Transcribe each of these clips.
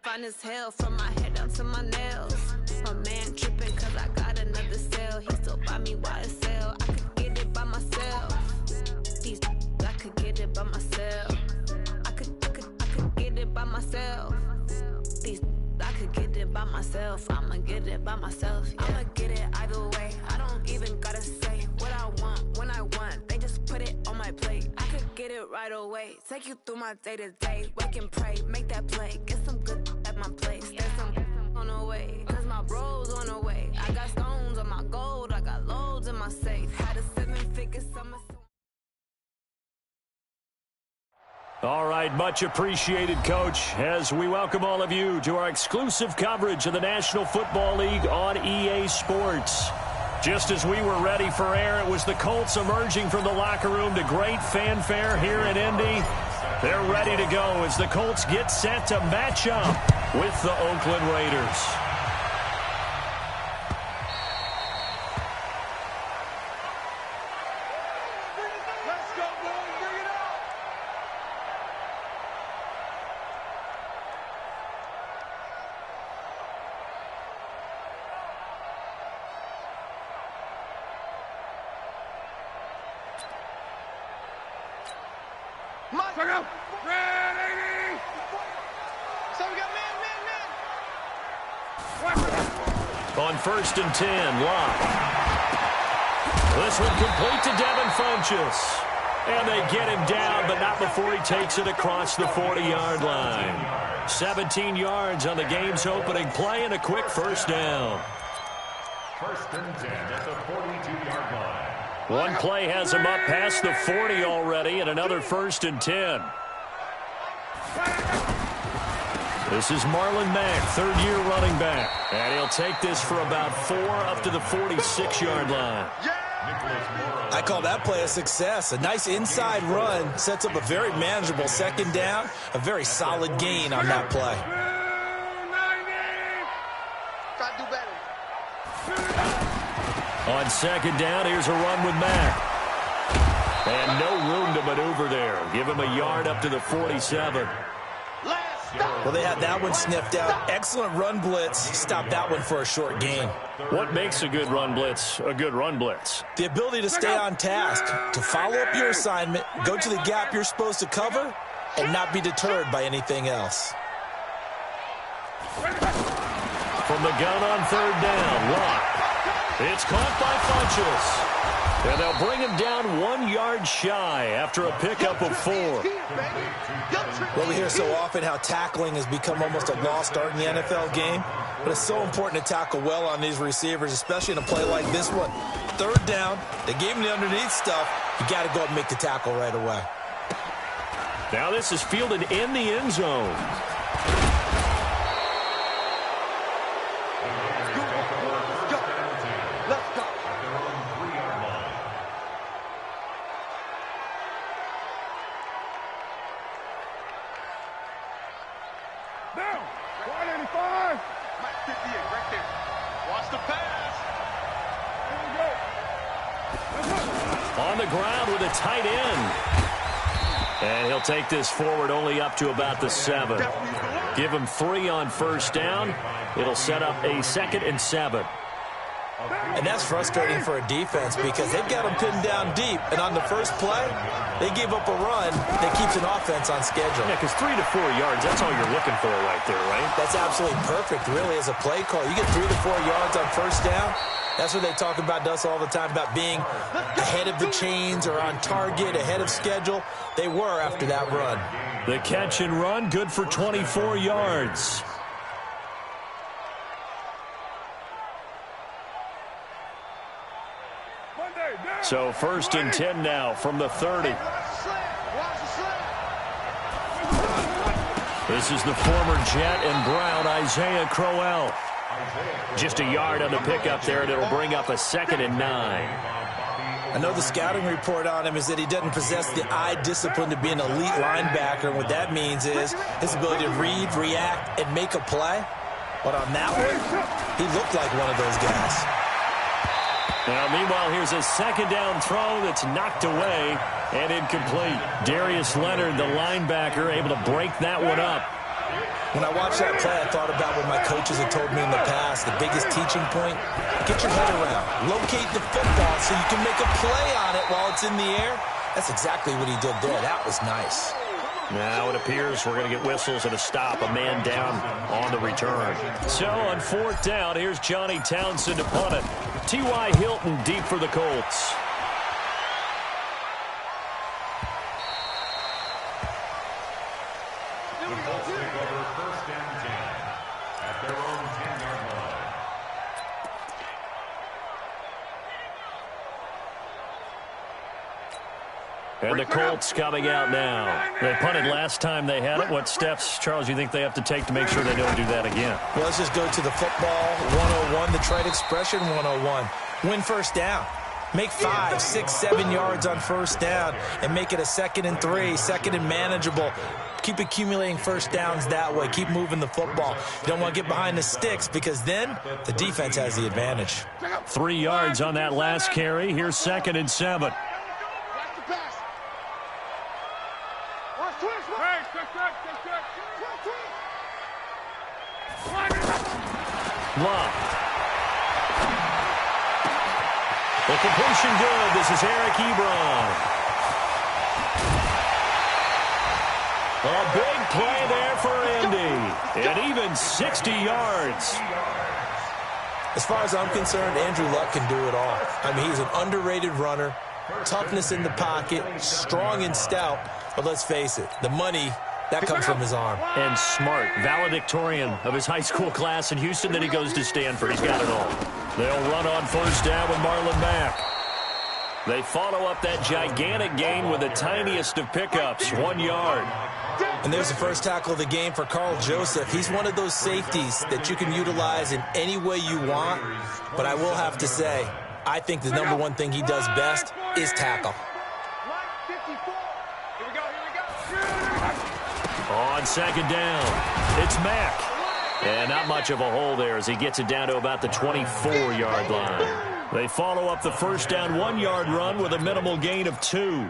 Fine as hell from my head down to my nails. My man tripping cause I got another sale. He still buy me YSL. I could get it by myself. These I could get it by myself. I could get it by myself. These I could get it by myself. I'ma get it by myself. Yeah. I'ma get it either way. I don't even gotta say what I want when I want. They just put it on my plate. I could get it right away. Take you through my day to day. Wake and pray, make that play. Get some good at my place. There's some on the way. Cause my bro's on the way. I got stones on my gold. I got loads in my safe. Had a 7-figure summer. All right, much appreciated, Coach, as we welcome all of you to our exclusive coverage of the National Football League on EA Sports. Just as we were ready for air, it was the Colts emerging from the locker room to great fanfare here in Indy. They're ready to go as the Colts get set to match up with the Oakland Raiders. On 1st and 10, Locke. This one complete to Devin Funchess. And they get him down, but not before he takes it across the 40-yard line. 17 yards on the game's opening play and a quick first down. 1st and 10 at the 42-yard line. One play has him up past the 40 already, and another 1st and 10. This is Marlon Mack, third-year running back. And he'll take this for about 4 up to the 46-yard line. I call that play a success. A nice inside run sets up a very manageable second down. A very solid gain on that play. On 2nd down, here's a run with Mack. And no room to maneuver there. Give him a yard up to the 47. Well, they had that one sniffed out. Excellent run blitz. Stopped that one for a short gain. What makes a good run blitz a good run blitz? The ability to stay on task, to follow up your assignment, go to the gap you're supposed to cover, and not be deterred by anything else. From the gun on 3rd down, Locke. It's caught by Funchess. And they'll bring him down 1 yard shy after a pickup of 4. Well, we hear so often how tackling has become almost a lost art in the NFL game. But it's so important to tackle well on these receivers, especially in a play like this one. 3rd down, they gave him the underneath stuff. You got to go up and make the tackle right away. Now this is fielded in the end zone. On the ground with a tight end. And he'll take this forward only up to about the 7. Give him 3 on 1st down. It'll set up a 2nd and 7. And that's frustrating for a defense because they've got them pinned down deep. And on the first play, they give up a run that keeps an offense on schedule. Yeah, because 3 to 4 yards, that's all you're looking for right there, right? That's absolutely perfect, really, as a play call. You get 3 to 4 yards on 1st down. That's what they talk about us all the time, about being ahead of the chains or on target, ahead of schedule. They were after that run. The catch and run, good for 24 yards. So 1st and 10 now from the 30. This is the former Jet and Brown, Isaiah Crowell. Just a yard on the pickup there, and it'll bring up a 2nd and 9. I know the scouting report on him is that he doesn't possess the eye discipline to be an elite linebacker. And what that means is his ability to read, react, and make a play. But on that one, he looked like one of those guys. Now, meanwhile, here's a 2nd down throw that's knocked away and incomplete. Darius Leonard, the linebacker, able to break that one up. When I watched that play, I thought about what my coaches had told me in the past. The biggest teaching point, get your head around. Locate the football so you can make a play on it while it's in the air. That's exactly what he did there. That was nice. Now it appears we're going to get whistles and a stop. A man down on the return. So on 4th down, here's Johnny Townsend to punt it. T.Y. Hilton deep for the Colts. The Colts take over 1st and 10 at their own 10-yard line. And the Colts coming out now. They punted last time they had it. What steps, Charles, you think they have to take to make sure they don't do that again? Well, let's just go to the football 101, the trade expression 101. Win first down. Make 5, 6, 7 yards on first down and make it a 2nd and 3, 2nd and manageable. Keep accumulating first downs that way. Keep moving the football. You don't want to get behind the sticks because then the defense has the advantage. 3 yards on that last carry. Here's 2nd and 7. Love. The completion good. This is Eric Ebron. A big play there for Indy. And even 60 yards. As far as I'm concerned, Andrew Luck can do it all. I mean, he's an underrated runner. Toughness in the pocket. Strong and stout. But let's face it, the money, that comes from his arm. And smart. Valedictorian of his high school class in Houston. Then he goes to Stanford. He's got it all. They'll run on first down with Marlon Mack. They follow up that gigantic gain with the tiniest of pickups, 1 yard. And there's the first tackle of the game for Carl Joseph. He's one of those safeties that you can utilize in any way you want. But I will have to say, I think the number one thing he does best is tackle. On 2nd down, it's Mack. And not much of a hole there as he gets it down to about the 24-yard line. They follow up the first down 1-yard run with a minimal gain of 2.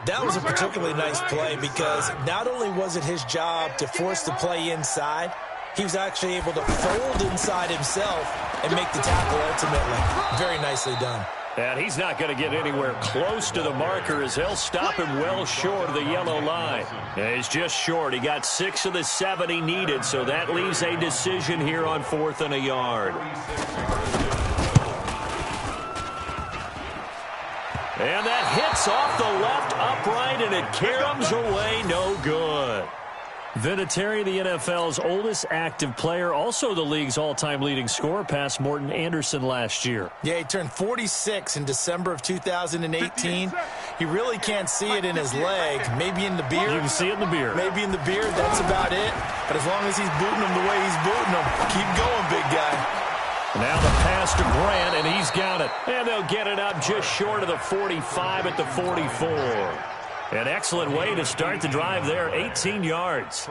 That was a particularly nice play because not only was it his job to force the play inside, he was actually able to fold inside himself and make the tackle ultimately. Very nicely done. And he's not going to get anywhere close to the marker as he'll stop him well short of the yellow line. And he's just short. He got 6 of the 7 he needed, so that leaves a decision here on 4th and a yard. And that hits off the left upright, and it caroms away no good. Vinatieri, the NFL's oldest active player, also the league's all-time leading scorer, past Morton Anderson last year. Yeah, he turned 46 in December of 2018. He really can't see it in his leg. Maybe in the beard. You can see it in the beard. Maybe in the beard. That's about it. But as long as he's booting him the way he's booting him, keep going, big guy. Now the pass to Grant, and he's got it. And they'll get it up just short of the 45 at the 44. An excellent way to start the drive there, 18 yards.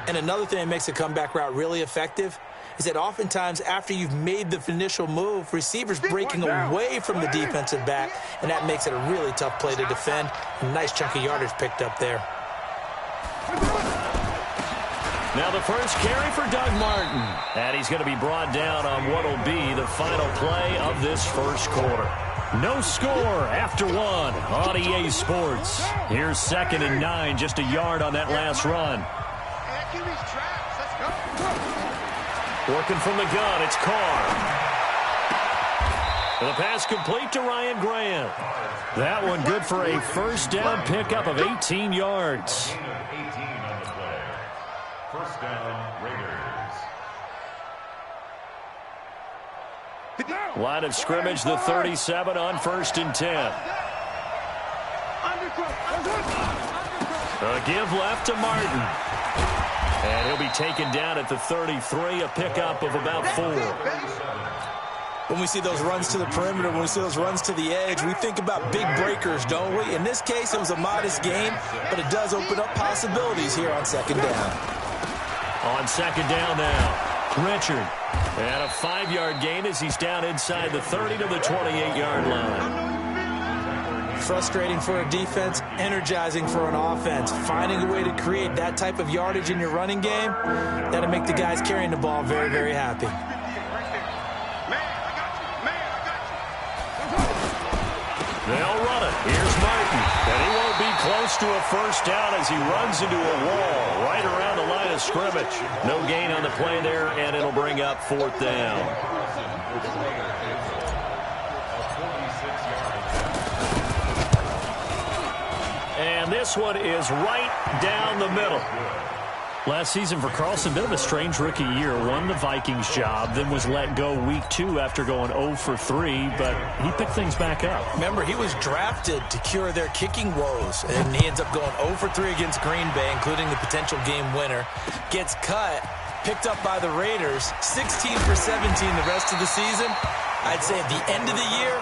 And another thing that makes a comeback route really effective is that oftentimes after you've made the initial move, receivers breaking away from the defensive back, and that makes it a really tough play to defend. A nice chunk of yardage picked up there. Now the first carry for Doug Martin. And he's going to be brought down on what will be the final play of this first quarter. No score after 1 on EA Sports. Here's 2nd and 9, just a yard on that last run. Working from the gun, it's Carr. The pass complete to Ryan Grant. That one good for a first down pickup of 18 yards. First down, Raiders. Line of scrimmage, the 37 on 1st and 10. A give left to Martin. And he'll be taken down at the 33, a pickup of about 4. When we see those runs to the perimeter, when we see those runs to the edge, we think about big breakers, don't we? In this case, it was a modest gain, but it does open up possibilities here on 2nd down. On 2nd down now, Richard. And a 5-yard gain as he's down inside the 30 to the 28-yard line. frustrating for a defense, energizing for an offense. Finding a way to create that type of yardage in your running game, that'll make the guys carrying the ball very, very happy. They'll run it. Here's Martin. And he won't be close to a first down as he runs into a wall right around the line of scrimmage. No gain on the play there, and it'll bring up fourth down. And this one is right down the middle. Last season for Carlson, bit of a strange rookie year. Won the Vikings job, then was let go week 2 after going 0 for 3, but he picked things back up. Remember, he was drafted to cure their kicking woes, and he ends up going 0 for 3 against Green Bay, including the potential game winner. Gets cut, picked up by the Raiders, 16 for 17 the rest of the season. I'd say at the end of the year,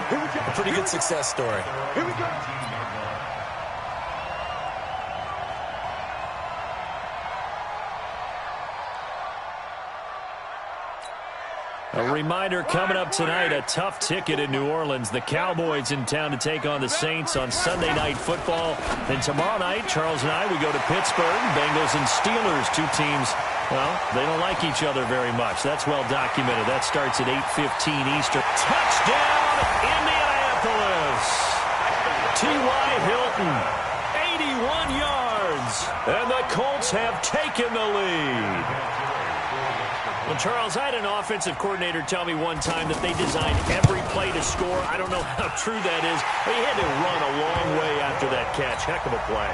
a pretty good success story. Here we go. A reminder coming up tonight, a tough ticket in New Orleans. The Cowboys in town to take on the Saints on Sunday Night Football. Then tomorrow night, Charles and I, we go to Pittsburgh. Bengals and Steelers, two teams, well, they don't like each other very much. That's well documented. That starts at 8:15 Eastern. Touchdown, Indianapolis! T.Y. Hilton, 81 yards. And the Colts have taken the lead. Well, Charles, I had an offensive coordinator tell me one time that they designed every play to score. I don't know how true that is. He had to run a long way after that catch. Heck of a play.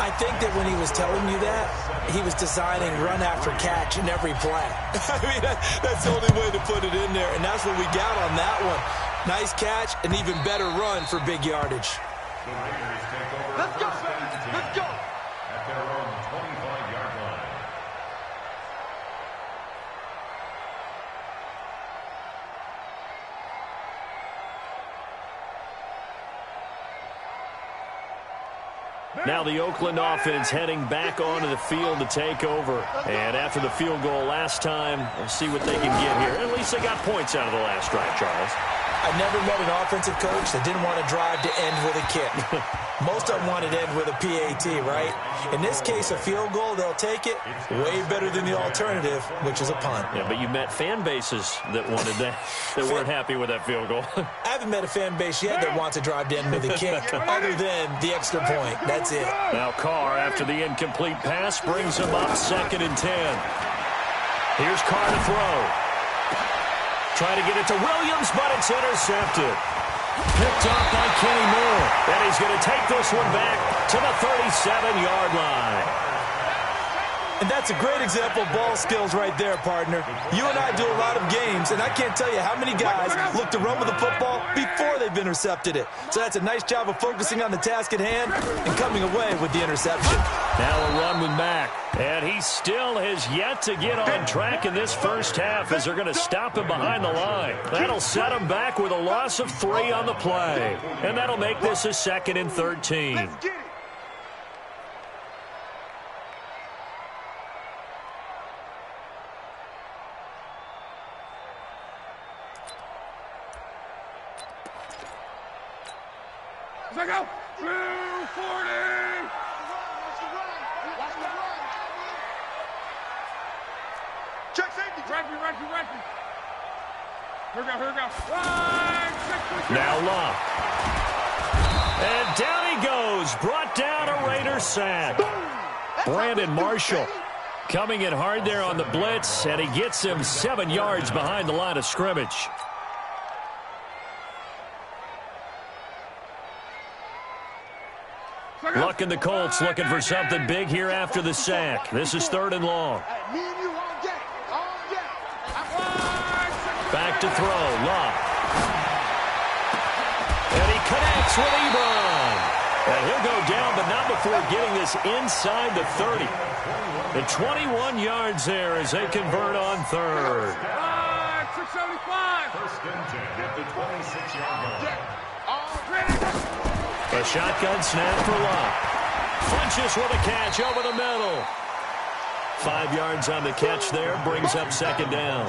I think that when he was telling you that, he was designing run after catch in every play. I mean, that's the only way to put it in there, and that's what we got on that one. Nice catch, an even better run for big yardage. Let's go, let's go. At their own 25-yard line. Now the Oakland offense heading back onto the field to take over. And after the field goal last time, we'll see what they can get here. At least they got points out of the last drive, Charles. I never met an offensive coach that didn't want to drive to end with a kick. Most of them wanted to end with a PAT, right? In this case, a field goal, they'll take it. Way better than the alternative, which is a punt. Yeah, but you met fan bases that wanted that, that weren't happy with that field goal. I haven't met a fan base yet that wants to drive to end with a kick, other than the extra point. That's it. Now Carr, after the incomplete pass, brings him up 2nd and 10. Here's Carr to throw. Trying to get it to Williams, but it's intercepted. Picked off by Kenny Moore. And he's going to take this one back to the 37-yard line. And that's a great example of ball skills right there, partner. You and I do a lot of games, and I can't tell you how many guys look to run with the football before they've intercepted it. So that's a nice job of focusing on the task at hand and coming away with the interception. Now a run with Mack. And he still has yet to get on track in this first half as they're going to stop him behind the line. That'll set him back with a loss of 3 on the play. And that'll make this a 2nd and 13. Let's go. 240. Check safety. Referee. Here we go. Now Locke. And down he goes. Brought down a Raider sack. Brandon Marshall coming in hard there on the blitz, and he gets him 7 yards behind the line of scrimmage. Luck and the Colts looking for something big here after the sack. This is 3rd and long. Back to throw. Luck. And he connects with Ebron. And he'll go down, but not before getting this inside the 30. And 21 yards there as they convert on 3rd. 675. 1st and 10 at the 26-yard line. A shotgun snap for Locke. Funches with a catch over the middle. 5 yards on the catch there, brings up 2nd down.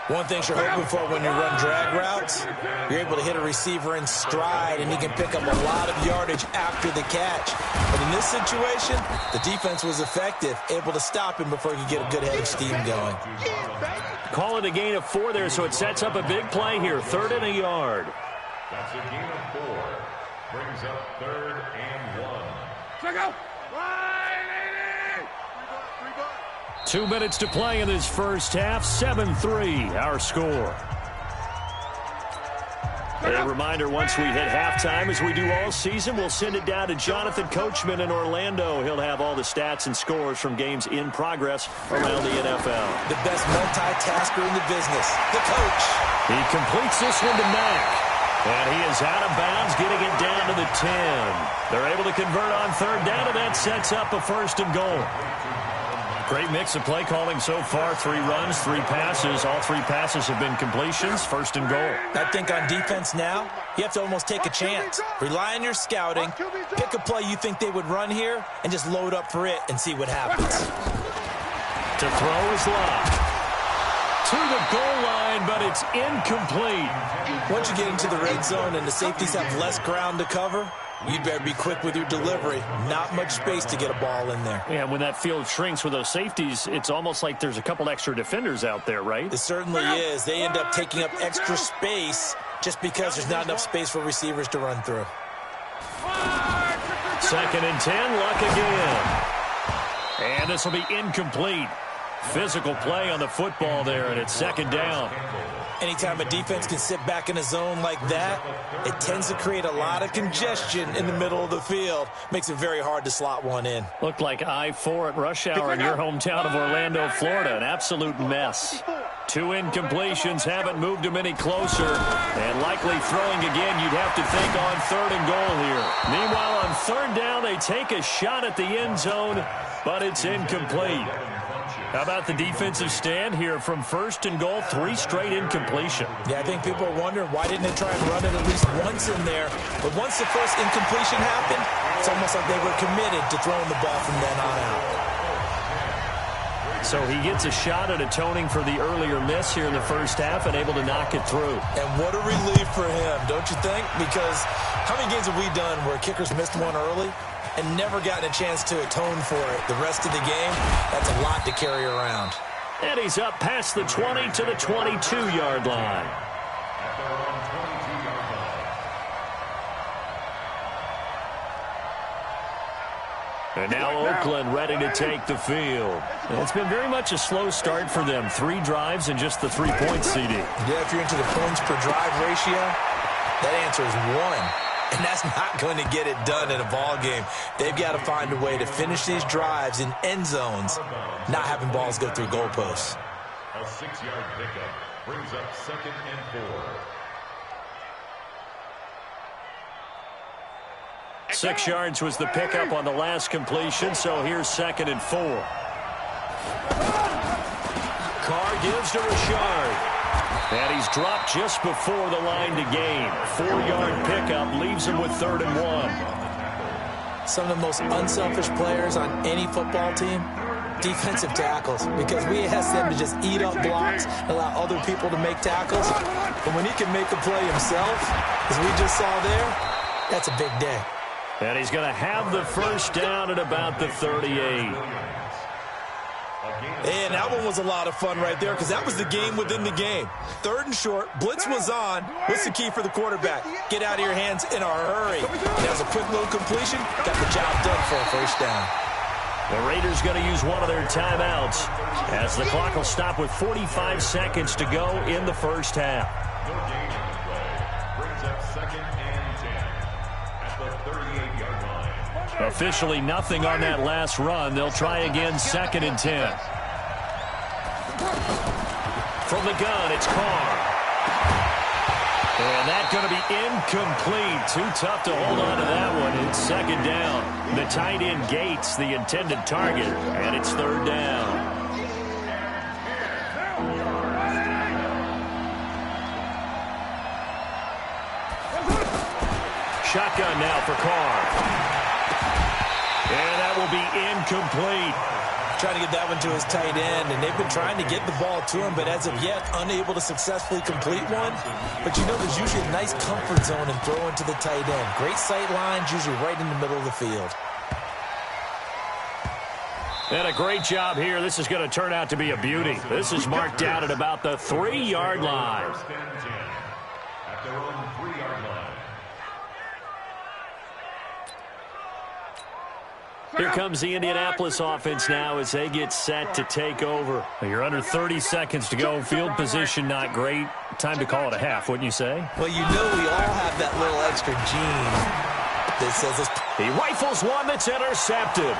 One thing you're hoping for when you run drag routes, you're able to hit a receiver in stride, and he can pick up a lot of yardage after the catch. But in this situation, the defense was effective, able to stop him before he could get a good head of steam going. Call it a gain of 4 there, so it sets up a big play here. 3rd and a yard. That's a gain of 4. Brings up 3rd and 1. Check out. 2 minutes to play in this first half. 7-3, our score. A reminder, once we hit halftime, as we do all season, we'll send it down to Jonathan Coachman in Orlando. He'll have all the stats and scores from games in progress around the NFL. The best multitasker in the business, the coach. He completes this one to Mack. And he is out of bounds, getting it down to the 10. They're able to convert on 3rd down, and that sets up a 1st and goal. Great mix of play calling so far. 3 runs, 3 passes. All 3 passes have been completions. 1st and goal. I think on defense now, you have to almost take a chance. Rely on your scouting. Pick a play you think they would run here and just load up for it and see what happens. To throw is Locke. To the goal line, but it's incomplete. Once you get into the red zone and the safeties have less ground to cover, you'd better be quick with your delivery. Not much space to get a ball in there. Yeah, when that field shrinks with those safeties, it's almost like there's a couple extra defenders out there, right? It certainly is. They end up taking up extra space just because there's not enough space for receivers to run through. 2nd and 10, Luck again. And this will be incomplete. Physical play on the football there, and it's 2nd down. Anytime a defense can sit back in a zone like that, it tends to create a lot of congestion in the middle of the field. Makes it very hard to slot one in. Looked like I-4 at rush hour in your hometown of Orlando, Florida. An absolute mess. 2 incompletions haven't moved him any closer. And likely throwing again, you'd have to think on 3rd and goal here. Meanwhile, on 3rd down, they take a shot at the end zone, but it's incomplete. How about the defensive stand here from 1st and goal, 3 straight incompletion? Yeah, I think people are wondering why didn't they try and run it at least once in there. But once the first incompletion happened, it's almost like they were committed to throwing the ball from then on out. So he gets a shot at atoning for the earlier miss here in the first half and able to knock it through. And what a relief for him, don't you think? Because how many games have we done where kickers missed one early and never gotten a chance to atone for it the rest of the game? That's a lot to carry around. And he's up past the 20 to the 22-yard line. And now Oakland ready to take the field. And it's been very much a slow start for them. 3 drives and just the 3 points, CD. Yeah, if you're into the points per drive ratio, that answer is 1. And that's not going to get it done in a ball game. They've got to find a way to finish these drives in end zones, not having balls go through goalposts. A 6-yard pickup brings up 2nd and 4. 6 yards was the pickup on the last completion, so here's 2nd and 4. Carr gives to Richard. And he's dropped just before the line to gain. 4-yard pickup leaves him with 3rd and 1. Some of the most unselfish players on any football team, defensive tackles, because we ask them to just eat up blocks, allow other people to make tackles. But when he can make a play himself, as we just saw there, that's a big day. And he's going to have the first down at about the 38. And that one was a lot of fun right there because that was the game within the game. 3rd and short, blitz was on. What's the key for the quarterback? Get out of your hands in a hurry. And that was a quick little completion. Got the job done for a first down. The Raiders going to use one of their timeouts as the clock will stop with 45 seconds to go in the first half. No gain on the play. Brings up 2nd and 10 at the 38-yard line. Officially nothing on that last run. They'll try again 2nd and 10. From the gun, it's Carr. And that's going to be incomplete. Too tough to hold on to that one. It's 2nd down. The tight end Gates, the intended target, and it's 3rd down. Shotgun now for Carr. And that will be incomplete. trying to get that one to his tight end, and they've been trying to get the ball to him, but as of yet, unable to successfully complete one. But you know, there's usually a nice comfort zone in throwing to the tight end. Great sight lines, usually right in the middle of the field. And a great job here. This is going to turn out to be a beauty. This is marked down at about the 3-yard line. At their own 3-yard line. Here comes the Indianapolis offense now as they get set to take over. You're under 30 seconds to go. Field position not great. Time to call it a half, wouldn't you say? Well, you know we all have that little extra gene that says this. He rifles one that's intercepted.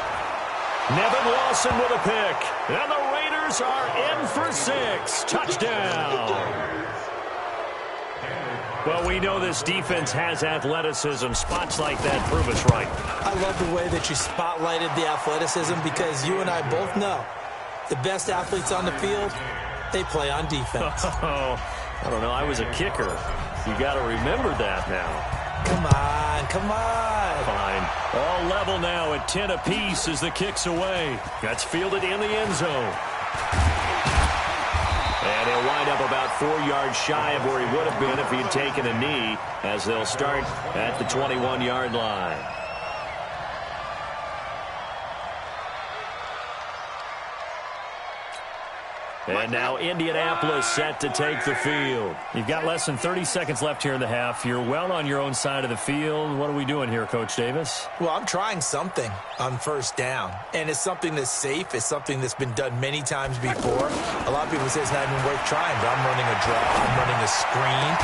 Nevin Lawson with a pick. And the Raiders are in for 6. Touchdown. Well, we know this defense has athleticism. Spots like that prove us right. I love the way that you spotlighted the athleticism because you and I both know the best athletes on the field, they play on defense. Oh, I don't know. I was a kicker. You got to remember that now. Come on, come on. Fine. All level now at 10 apiece as the kick's away. That's fielded in the end zone. And he'll wind up about 4 yards shy of where he would have been if he had taken a knee, as they'll start at the 21-yard line. And now Indianapolis set to take the field. You've got less than 30 seconds left here in the half. You're well on your own side of the field. What are we doing here, Coach Davis? Well, I'm trying something on first down. And it's something that's safe. It's something that's been done many times before. A lot of people say it's not even worth trying, but I'm running a draw. I'm running a screen.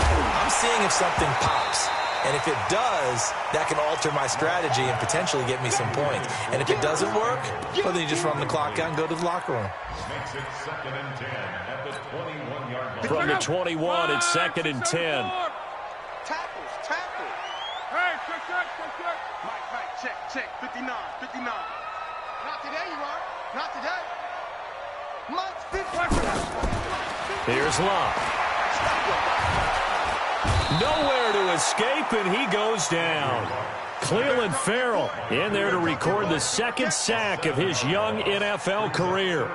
I'm seeing if something pops. And if it does, that can alter my strategy and potentially get me some points. And if it doesn't work, well, then you just run the clock out and go to the locker room. Makes it 2nd and 10 at the 21-yard line. From the 21, it's 2nd and 10. Tackles. Hey, check. Mike, check. 59. Not today, you are. Not today. Mike's 50. Here's Locke. Nowhere to escape, and he goes down. Cleveland Farrell in there to record the 2nd sack of his young NFL career.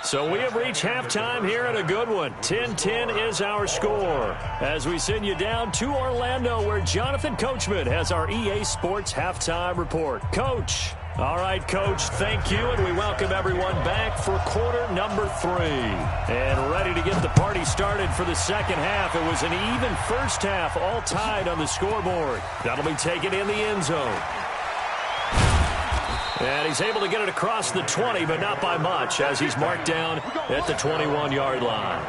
So we have reached halftime here at a good one. 10-10 is our score. As we send you down to Orlando, where Jonathan Coachman has our EA Sports halftime report. Coach. All right, Coach, thank you, and we welcome everyone back for quarter number 3. And ready to get the party started for the second half. It was an even first half, all tied on the scoreboard. That'll be taken in the end zone. And he's able to get it across the 20, but not by much, as he's marked down at the 21-yard line.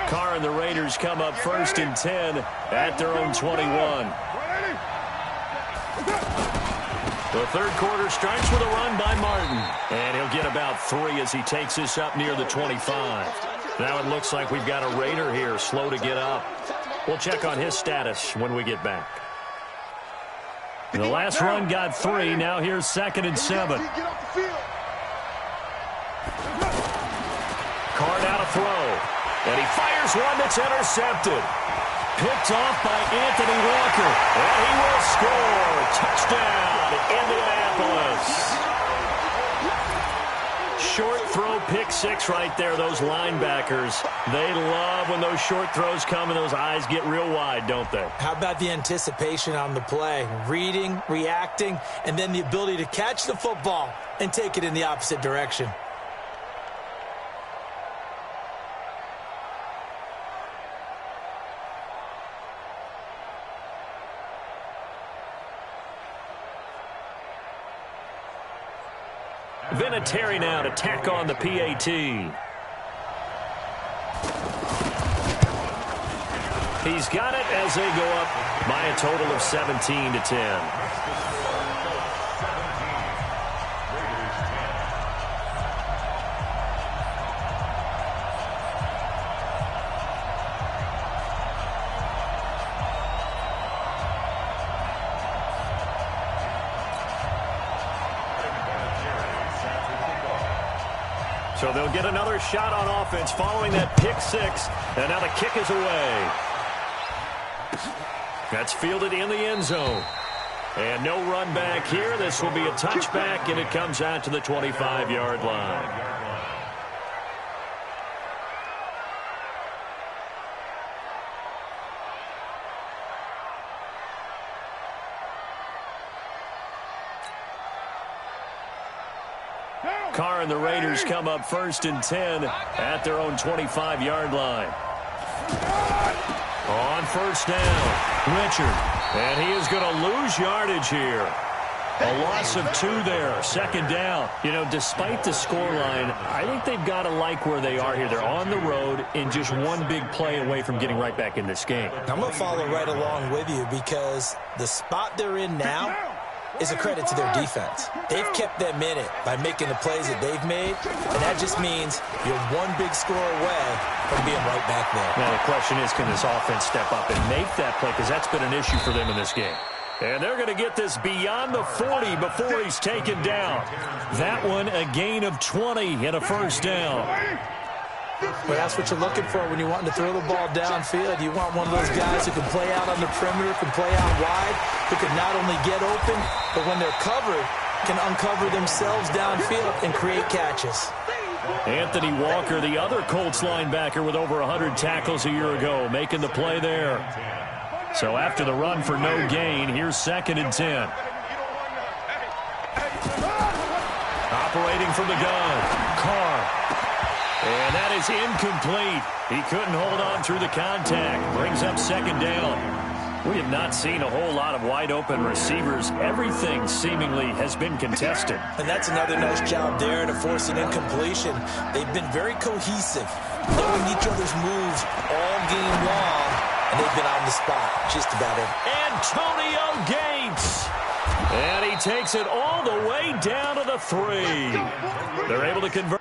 Carr and the Raiders come up 1st and 10 at their own 21. The third quarter starts with a run by Martin. And he'll get about 3 as he takes this up near the 25. Now it looks like we've got a Raider here, slow to get up. We'll check on his status when we get back. The last run got 3. Now here's 2nd and 7. Carr now to throw. And he fires one that's intercepted. Picked off by Anthony Walker. And he will score. Touchdown, Indianapolis. Short throw, pick 6 right there. Those linebackers, they love when those short throws come and those eyes get real wide, don't they? How about the anticipation on the play? Reading, reacting, and then the ability to catch the football and take it in the opposite direction. Vinatieri now to tack on the PAT. He's got it as they go up by a total of 17-10. So they'll get another shot on offense following that pick 6. And now the kick is away. That's fielded in the end zone. And no run back here. This will be a touchback, and it comes out to the 25-yard line. Carr and the Raiders come up 1st and 10 at their own 25-yard line. On 1st down, Richard. And he is going to lose yardage here. A loss of 2 there, 2nd down. You know, despite the scoreline, I think they've got to like where they are here. They're on the road and just one big play away from getting right back in this game. I'm going to follow right along with you because the spot they're in now is a credit to their defense. They've kept them in it by making the plays that they've made, and that just means you're one big score away from being right back there. Now, the question is, can this offense step up and make that play? Because that's been an issue for them in this game. And they're going to get this beyond the 40 before he's taken down. That one, a gain of 20 and a 1st down. Well, that's what you're looking for when you're wanting to throw the ball downfield. You want one of those guys who can play out on the perimeter, can play out wide, who can not only get open, but when they're covered, can uncover themselves downfield and create catches. Anthony Walker, the other Colts linebacker with over 100 tackles a year ago, making the play there. So after the run for no gain, here's 2nd and 10. Operating from the gun, Carr. And that is incomplete. He couldn't hold on through the contact. Brings up 2nd down. We have not seen a whole lot of wide-open receivers. Everything seemingly has been contested. And that's another nice job there to force an incompletion. They've been very cohesive, knowing each other's moves all game long, and they've been on the spot just about it. Antonio Gates. And he takes it all the way down to the 3. They're able to convert.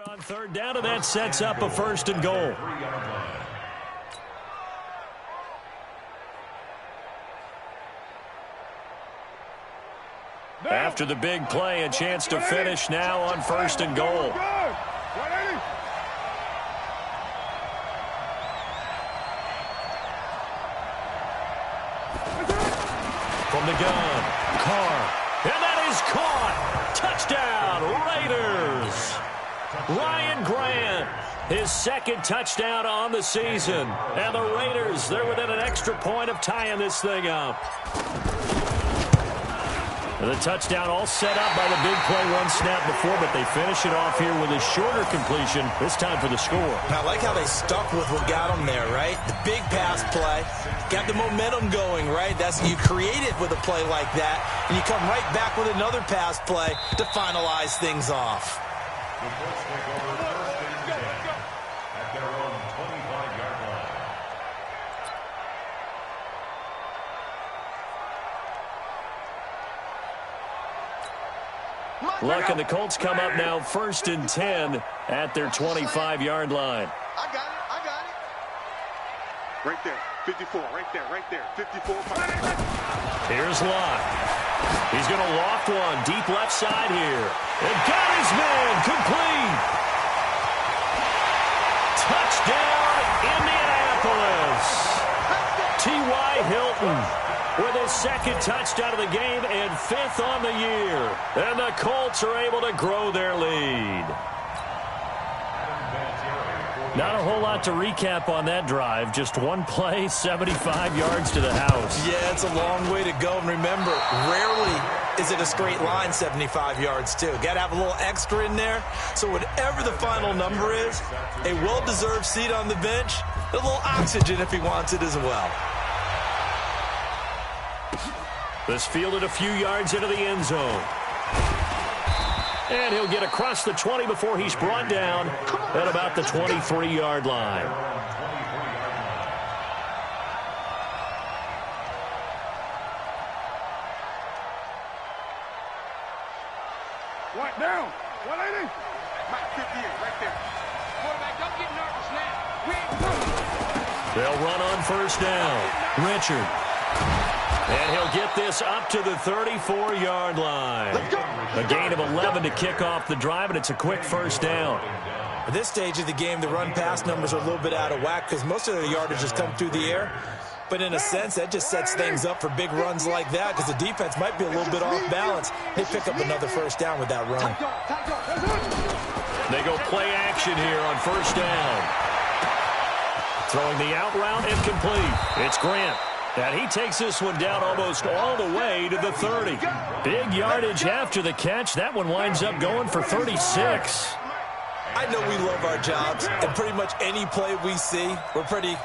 On 3rd down, and that sets up a 1st and goal. After the big play, a chance to finish now on 1st and goal. From the gun, Carr, and that is caught. Touchdown, Raiders. Ryan Grant, his 2nd touchdown on the season. And the Raiders, they're within an extra point of tying this thing up. The touchdown all set up by the big play one snap before, but they finish it off here with a shorter completion, this time for the score. I like how they stuck with what got them there, right? The big pass play, got the momentum going, right? That's you create it with a play like that, and you come right back with another pass play to finalize things off. The Colts take over 1st and 10 at their own 25-yard line. Luck and the Colts come up now 1st and 10 at their 25-yard line. I got it. Right there, 54, right there, 54. Here's Lott. He's going to loft one deep left side here. And got his man complete. Touchdown, Indianapolis. T.Y. Hilton with his 2nd touchdown of the game and 5th on the year. And the Colts are able to grow their lead. Not a whole lot to recap on that drive. Just one play, 75 yards to the house. Yeah, it's a long way to go. And remember, rarely is it a straight line 75 yards, too. Got to have a little extra in there. So whatever the final number is, a well-deserved seat on the bench, a little oxygen if he wants it as well. This fielded a few yards into the end zone. And he'll get across the 20 before he's brought down at about the 23-yard line. One down. 180. Mike, 58, right there. Quarterback, don't get nervous now. They'll run on first down. Richard. And he'll get this up to the 34-yard line. A gain of 11 to kick off the drive, and it's a quick first down. At this stage of the game, the run-pass numbers are a little bit out of whack because most of the yardage has come through the air. But in a sense, that just sets things up for big runs like that because the defense might be a little bit off balance. They pick up another first down with that run. They go play action here on first down. Throwing the out route incomplete. It's Grant. And he takes this one down almost all the way to the 30. Big yardage after the catch. That one winds up going for 36. I know we love our jobs, and pretty much any play we see, we're pretty,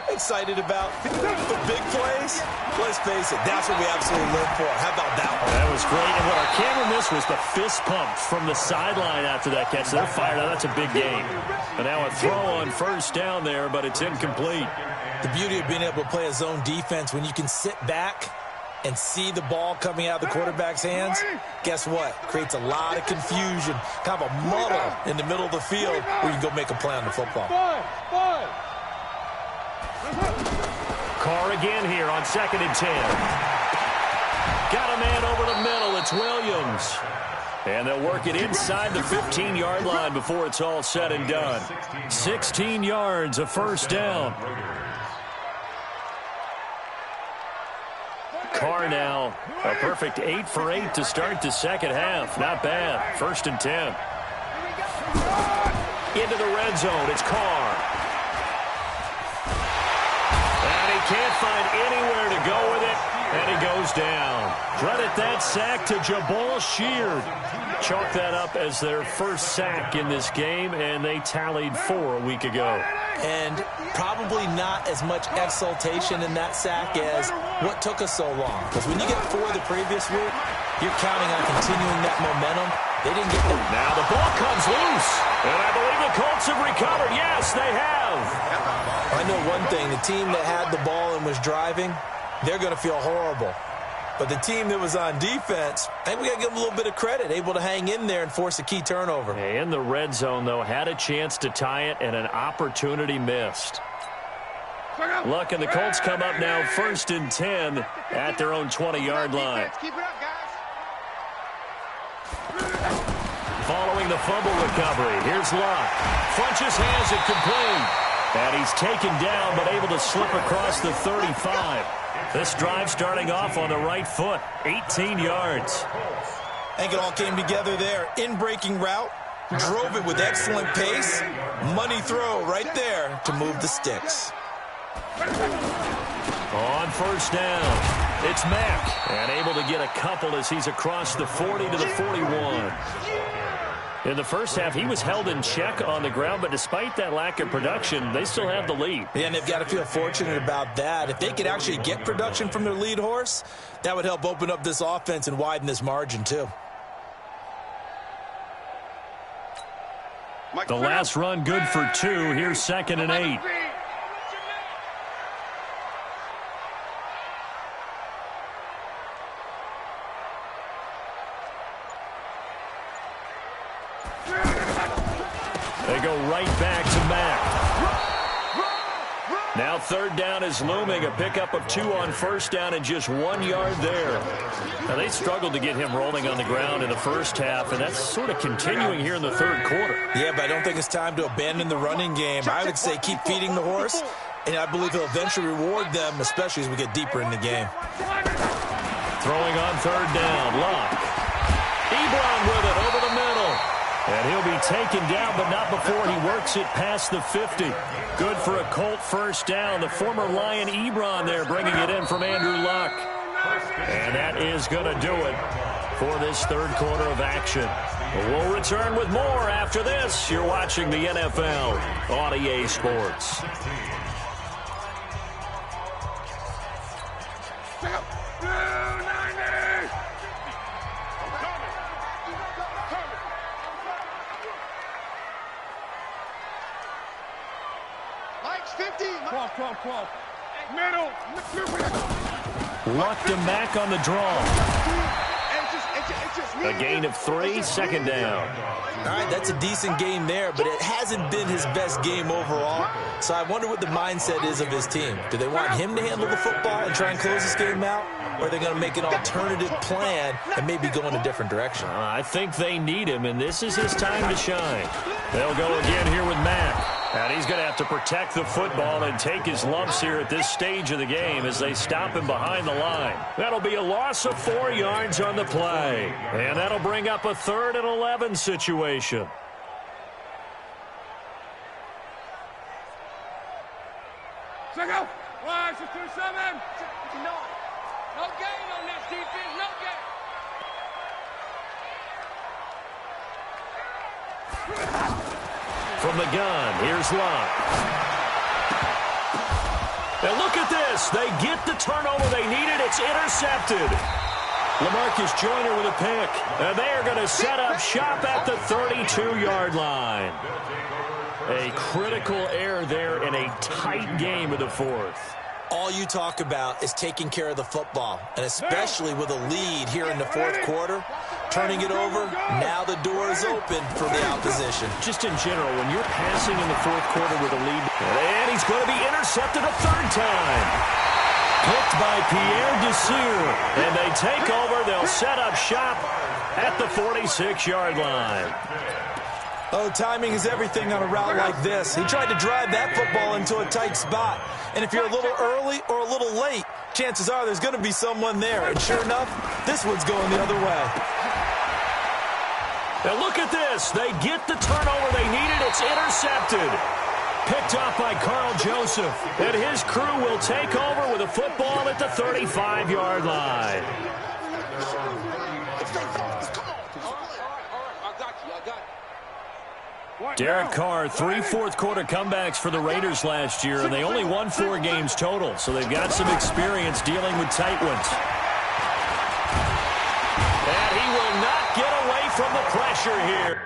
excited about. But big plays, let's face it, that's what we absolutely live for. How about that one? That was great. And what our camera missed was the fist pump from the sideline after that catch. They're fired out. That's a big gain. And now a throw on first down there, but it's incomplete. The beauty of being able to play a zone defense when you can sit back and see the ball coming out of the quarterback's hands, guess what? Creates a lot of confusion, kind of a muddle in the middle of the field where you can go make a play on the football. Carr again here on 2nd and 10. Got a man over the middle. It's Williams. And they'll work it inside the 15-yard line before it's all said and done. 16 yards, a first down. Carr now a perfect 8 for 8 to start the second half. Not bad. 1st and 10. Into the red zone. It's Carr. And he can't find anywhere to go with it. And he goes down. Credit that sack to Jabal Sheard. Chalk that up as their first sack in this game, and they tallied 4 a week ago. And probably not as much exultation in that sack as what took us so long. Because when you get 4 the previous week, you're counting on continuing that momentum. They didn't get that. Now the ball comes loose. And I believe the Colts have recovered. Yes, they have. I know one thing. The team that had the ball and was driving, they're going to feel horrible. But the team that was on defense, I think we got to give them a little bit of credit, able to hang in there and force a key turnover. In the red zone, though, had a chance to tie it and an opportunity missed. Luck, and the Colts come up now 1st and 10 at their own 20-yard line. Keep it up, guys. Following the fumble recovery, here's Luck. Funches has it complete. And he's taken down but able to slip across the 35. This drive starting off on the right foot, 18 yards. I think it all came together there. In-breaking route, drove it with excellent pace. Money throw right there to move the sticks. On first down, it's Mack. And able to get a couple as he's across the 40 to the 41. In the first half, he was held in check on the ground, but despite that lack of production, they still have the lead. Yeah, and they've got to feel fortunate about that. If they could actually get production from their lead horse, that would help open up this offense and widen this margin, too. The last run good for 2. Here's 2nd and 8. They go right back to Mack. Now 3rd down is looming. A pickup of 2 on first down and just 1 yard there. Now they struggled to get him rolling on the ground in the first half, and that's sort of continuing here in the 3rd quarter. Yeah, but I don't think it's time to abandon the running game. I would say keep feeding the horse, and I believe he'll eventually reward them, especially as we get deeper in the game. Throwing on 3rd down, Luck. Ebron with it over the middle. And he'll be taken down, but not before he works it past the 50. Good for a Colt first down. The former Lion Ebron there bringing it in from Andrew Luck. And that is going to do it for this 3rd quarter of action. We'll return with more after this. You're watching the NFL on EA Sports. Back up. 290. 50. Come on. Middle. Lucked him back on the draw. A gain of 3, second down. All right, that's a decent game there, but it hasn't been his best game overall. So I wonder what the mindset is of his team. Do they want him to handle the football and try and close this game out? Or are they going to make an alternative plan and maybe go in a different direction? I think they need him, and this is his time to shine. They'll go again here with Mack. And he's going to have to protect the football and take his lumps here at this stage of the game as they stop him behind the line. That'll be a loss of 4 yards on the play. And that'll bring up a 3rd and 11 situation. Check out. 1, 2, 7. No gain on this defense. No gain. From the gun, here's Locke. And look at this. They get the turnover they needed. It's intercepted. LaMarcus Joyner with a pick. And they are going to set up shop at the 32-yard line. A critical error there in a tight game of the 4th. All you talk about is taking care of the football, and especially with a lead here in the 4th quarter, turning it over, now the door is open for the opposition. Just in general, when you're passing in the 4th quarter with a lead, and he's going to be intercepted a 3rd time. Picked by Pierre Desir, and they take over. They'll set up shop at the 46-yard line. Oh, timing is everything on a route like this. He tried to drive that football into a tight spot. And if you're a little early or a little late, chances are there's going to be someone there. And sure enough, this one's going the other way. And look at this. They get the turnover they needed. It's intercepted. Picked up by Carl Joseph. And his crew will take over with a football at the 35-yard line. Derek Carr, 3 fourth-quarter comebacks for the Raiders last year, and they only won 4 games total, so they've got some experience dealing with tight ones. And he will not get away from the pressure here.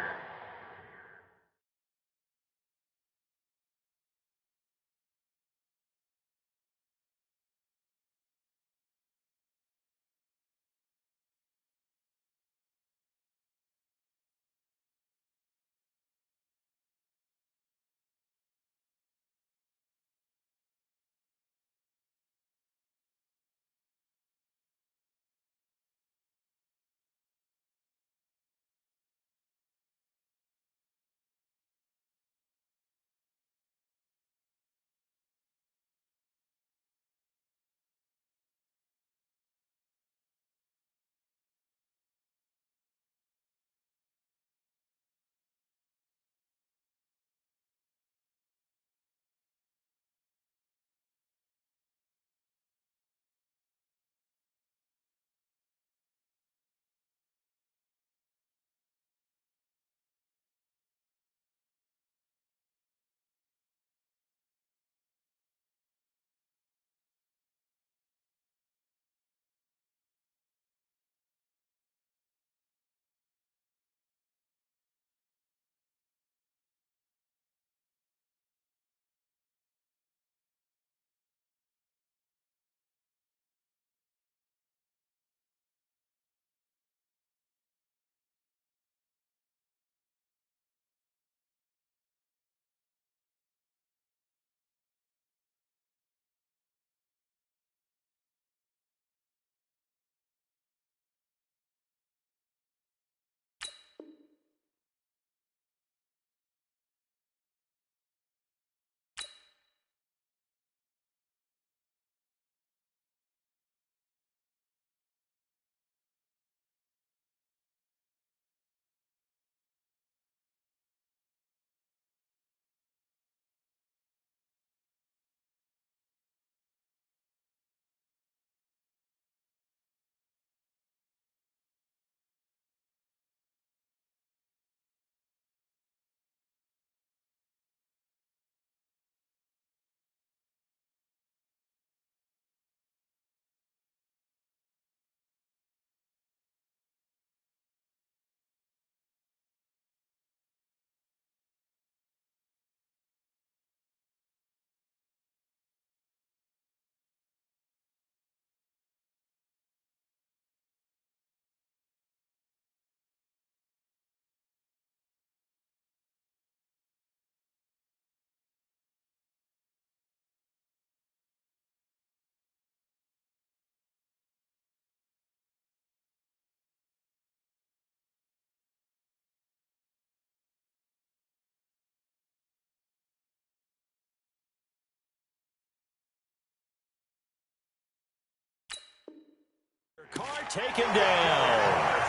Taken down.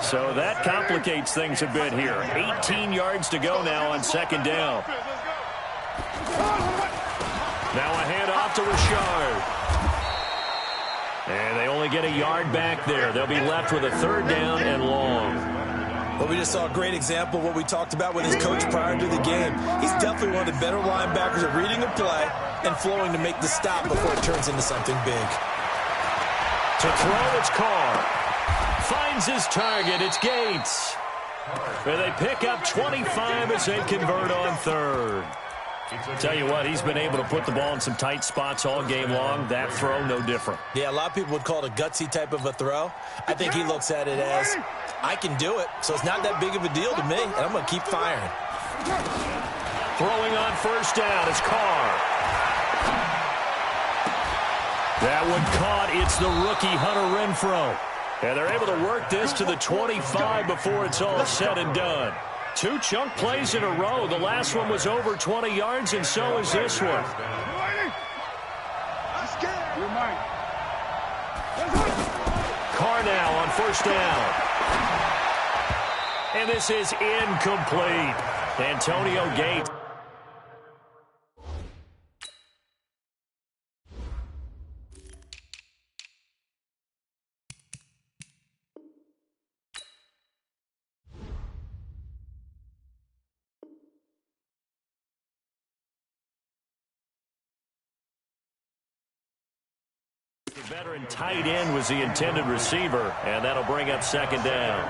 So that complicates things a bit here. 18 yards to go now on second down. Now a handoff to Richard. And they only get a yard back there. They'll be left with a third down and long. Well, we just saw a great example of what we talked about with his coach prior to the game. He's definitely one of the better linebackers at reading a play and flowing to make the stop before it turns into something big. To throw, it's Carr. Finds his target. It's Gates. And they pick up 25 as they convert on third. Tell you what, he's been able to put the ball in some tight spots all game long. That throw, no different. Yeah, a lot of people would call it a gutsy type of a throw. I think he looks at it as, I can do it, so it's not that big of a deal to me, and I'm going to keep firing. Throwing on first down is Carr. That one caught. It's the rookie Hunter Renfrow. And they're able to work this to the 25 before it's all said and done. 2 chunk plays in a row. The last one was over 20 yards, and so is this one. Carr now on first down. And this is incomplete. Antonio Gates. The veteran tight end was the intended receiver, and that'll bring up second down.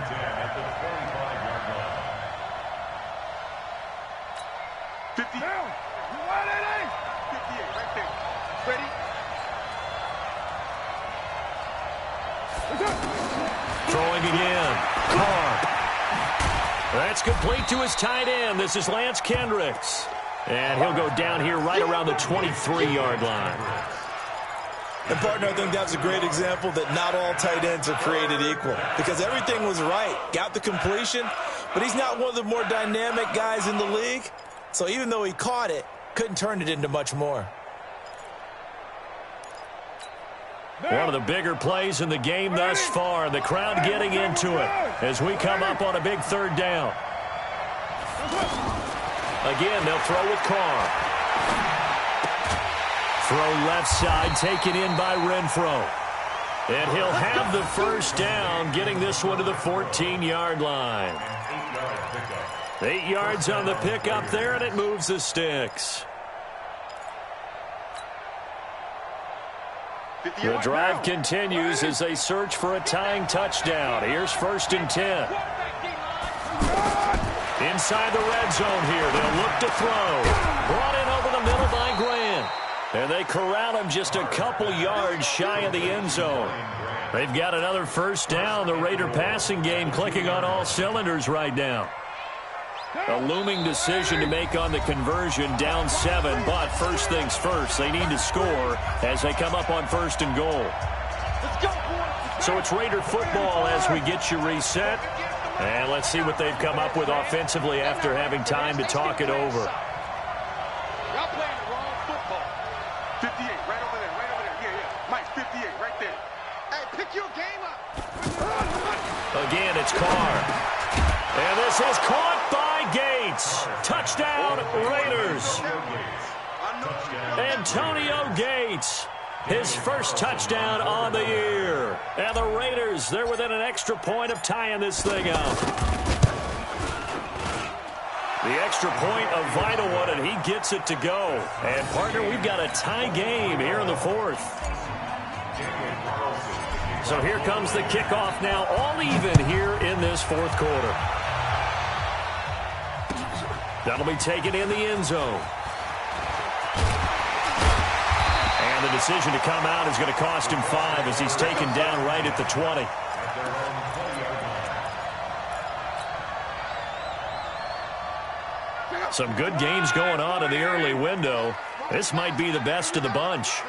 Throwing again. Carr. That's complete to his tight end. This is Lance Kendricks. And he'll go down here right around the 23-yard line. And, partner, I think that's a great example that not all tight ends are created equal. Because everything was right. Got the completion, but he's not one of the more dynamic guys in the league. So even though he caught it, couldn't turn it into much more. One of the bigger plays in the game thus far. The crowd getting into it as we come up on a big third down. Again, they'll throw with Carr. Throw left side, taken in by Renfrow. And he'll have the first down, getting this one to the 14-yard line. 8 yards on the pickup there, and it moves the sticks. The drive continues as they search for a tying touchdown. Here's 1st and 10. Inside the red zone here. They'll look to throw. Brought in over the middle by Grant. And they corral him just a couple yards shy of the end zone. They've got another first down. The Raider passing game clicking on all cylinders right now. A looming decision to make on the conversion, down 7, but first things first, they need to score as they come up on 1st and goal. So it's Raider football as we get you reset. And let's see what they've come up with offensively after having time to talk it over. Y'all playing the wrong football. 58, right over there, right over there. Yeah. Mike, 58, right there. Hey, pick your game up. Again, it's Carr. And this is caught by Gates. Touchdown, Raiders. Antonio Gates, his first touchdown on the year. And the Raiders, they're within an extra point of tying this thing up. The extra point, a vital one, and he gets it to go. And, partner, we've got a tie game here in the 4th. So here comes the kickoff now, all even here in this 4th quarter. That'll be taken in the end zone. And the decision to come out is going to cost him 5 as he's taken down right at the 20. Some good games going on in the early window. This might be the best of the bunch.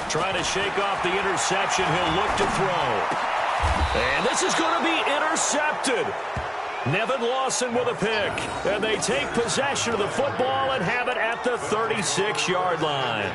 Trying to shake off the interception. He'll look to throw. And this is going to be intercepted. Nevin Lawson with a pick. And they take possession of the football and have it at the 35. 26-yard line.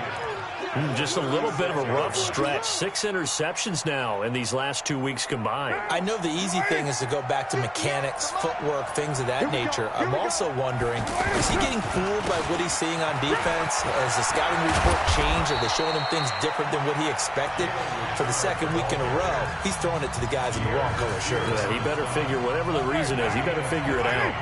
Just a little bit of a rough stretch. 6 interceptions now in these last 2 weeks combined. I know the easy thing is to go back to mechanics, footwork, things of that nature. I'm also wondering, is he getting fooled by what he's seeing on defense? Has the scouting report changed? Are they showing him things different than what he expected? For the second week in a row, he's throwing it to the guys in the wrong color shirts. Yeah, he better figure, whatever the reason is, he better figure it out.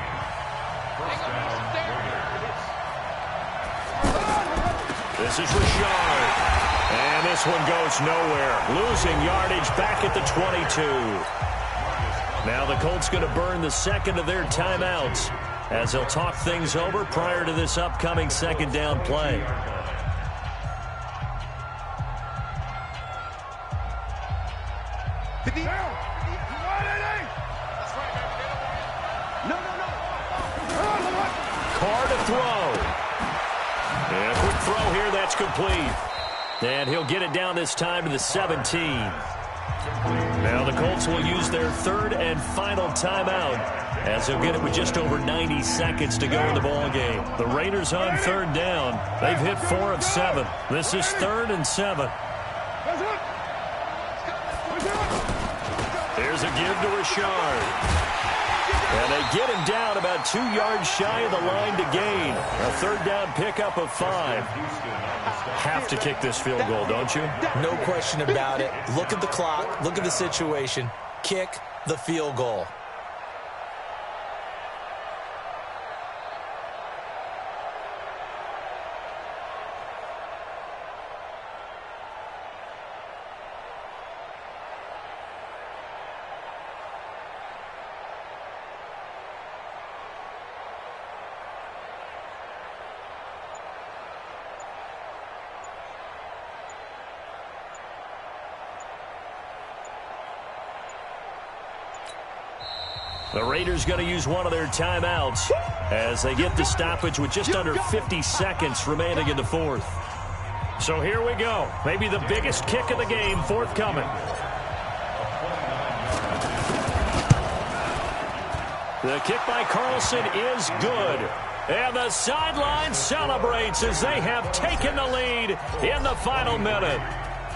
This is Richard. And this one goes nowhere. Losing yardage back at the 22. Now the Colts going to burn the second of their timeouts as they'll talk things over prior to this upcoming second down play. Carr to throw. And a quick throw here, that's complete. And he'll get it down this time to the 17. Now the Colts will use their third and final timeout as they'll get it with just over 90 seconds to go in the ball game. The Raiders on third down. They've hit 4 of 7. This is 3rd and 7. There's a give to Richard. And they get him down about 2 yards shy of the line to gain. A third down pickup of 5. Have to kick this field goal, don't you? No question about it. Look at the clock. Look at the situation. Kick the field goal. The Raiders going to use one of their timeouts as they get the stoppage with just under 50 seconds remaining in the fourth. So here we go. Maybe the biggest kick of the game forthcoming. The kick by Carlson is good. And the sideline celebrates as they have taken the lead in the final minute.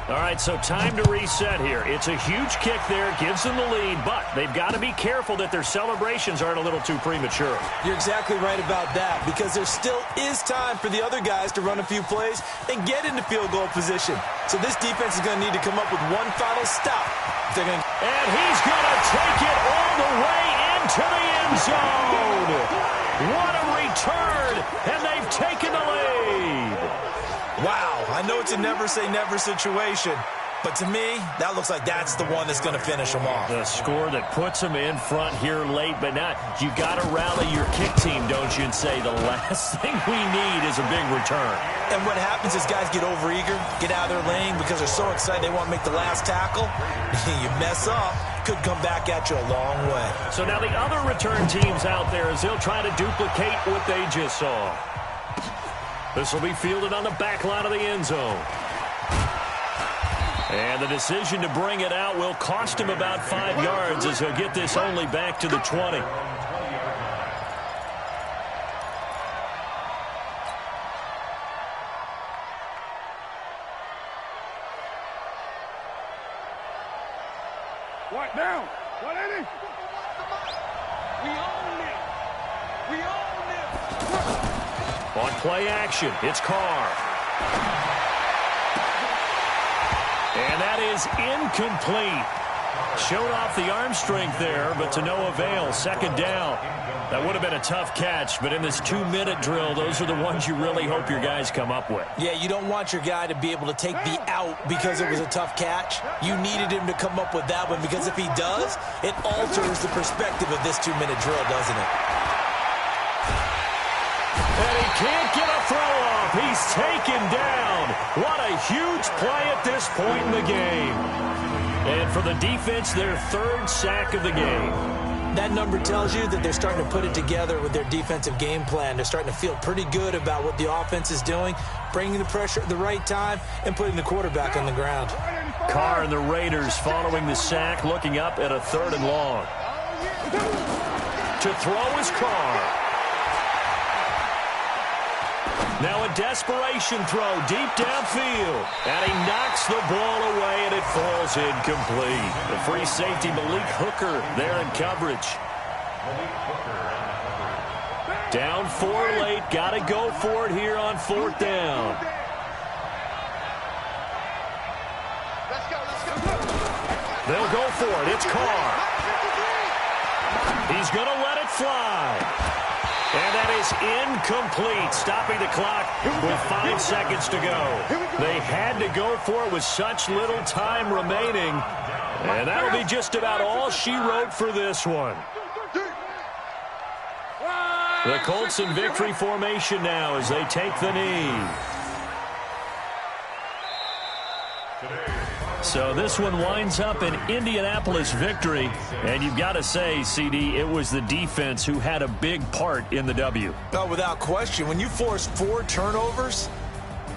All right, so time to reset here. It's a huge kick there, gives them the lead, but they've got to be careful that their celebrations aren't a little too premature. You're exactly right about that, because there still is time for the other guys to run a few plays and get into field goal position. So this defense is going to need to come up with one final stop. And he's going to take it all the way into the end zone. What a return, and they've taken the lead. Wow, I know it's a never-say-never situation, but to me, that looks like that's the one that's going to finish them off. The score that puts them in front here late, but now you've got to rally your kick team, don't you, and say the last thing we need is a big return. And what happens is guys get overeager, get out of their lane because they're so excited they want to make the last tackle. You mess up, could come back at you a long way. So now the other return teams out there as they'll try to duplicate what they just saw. This will be fielded on the back line of the end zone. And the decision to bring it out will cost him about 5 yards as he'll get this only back to the 20. What now? What in it? We own it. We own it. On play action, it's Carr. And that is incomplete. Showed off the arm strength there, but to no avail. Second down. That would have been a tough catch, but in this 2-minute drill, those are the ones you really hope your guys come up with. Yeah, you don't want your guy to be able to take the out because it was a tough catch. You needed him to come up with that one, because if he does, it alters the perspective of this 2-minute drill, doesn't it? And he can't get a throw off. He's taken down. What a huge play at this point in the game. And for the defense, their third sack of the game. That number tells you that they're starting to put it together with their defensive game plan. They're starting to feel pretty good about what the offense is doing, bringing the pressure at the right time, and putting the quarterback on the ground. Carr and the Raiders following the sack, looking up at a 3rd and long. To throw is Carr. Now a desperation throw deep downfield. And he knocks the ball away, and it falls incomplete. The free safety, Malik Hooker, there in coverage. Down 4 late. Got to go for it here on 4th down. They'll go for it. It's Carr. He's going to let it fly. And that is incomplete, stopping the clock with 5 seconds to go. They had to go for it with such little time remaining. And that'll be just about all she wrote for this one. The Colts in victory formation now as they take the knee. So this one winds up an Indianapolis victory. And you've got to say, CD, it was the defense who had a big part in the W. No, without question. When you force 4 turnovers,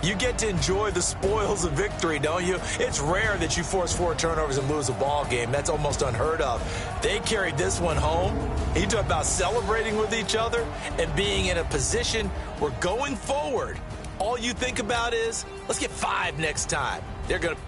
you get to enjoy the spoils of victory, don't you? It's rare that you force 4 turnovers and lose a ball game. That's almost unheard of. They carried this one home. You talk about celebrating with each other and being in a position where going forward, all you think about is, let's get 5 next time. They're going to...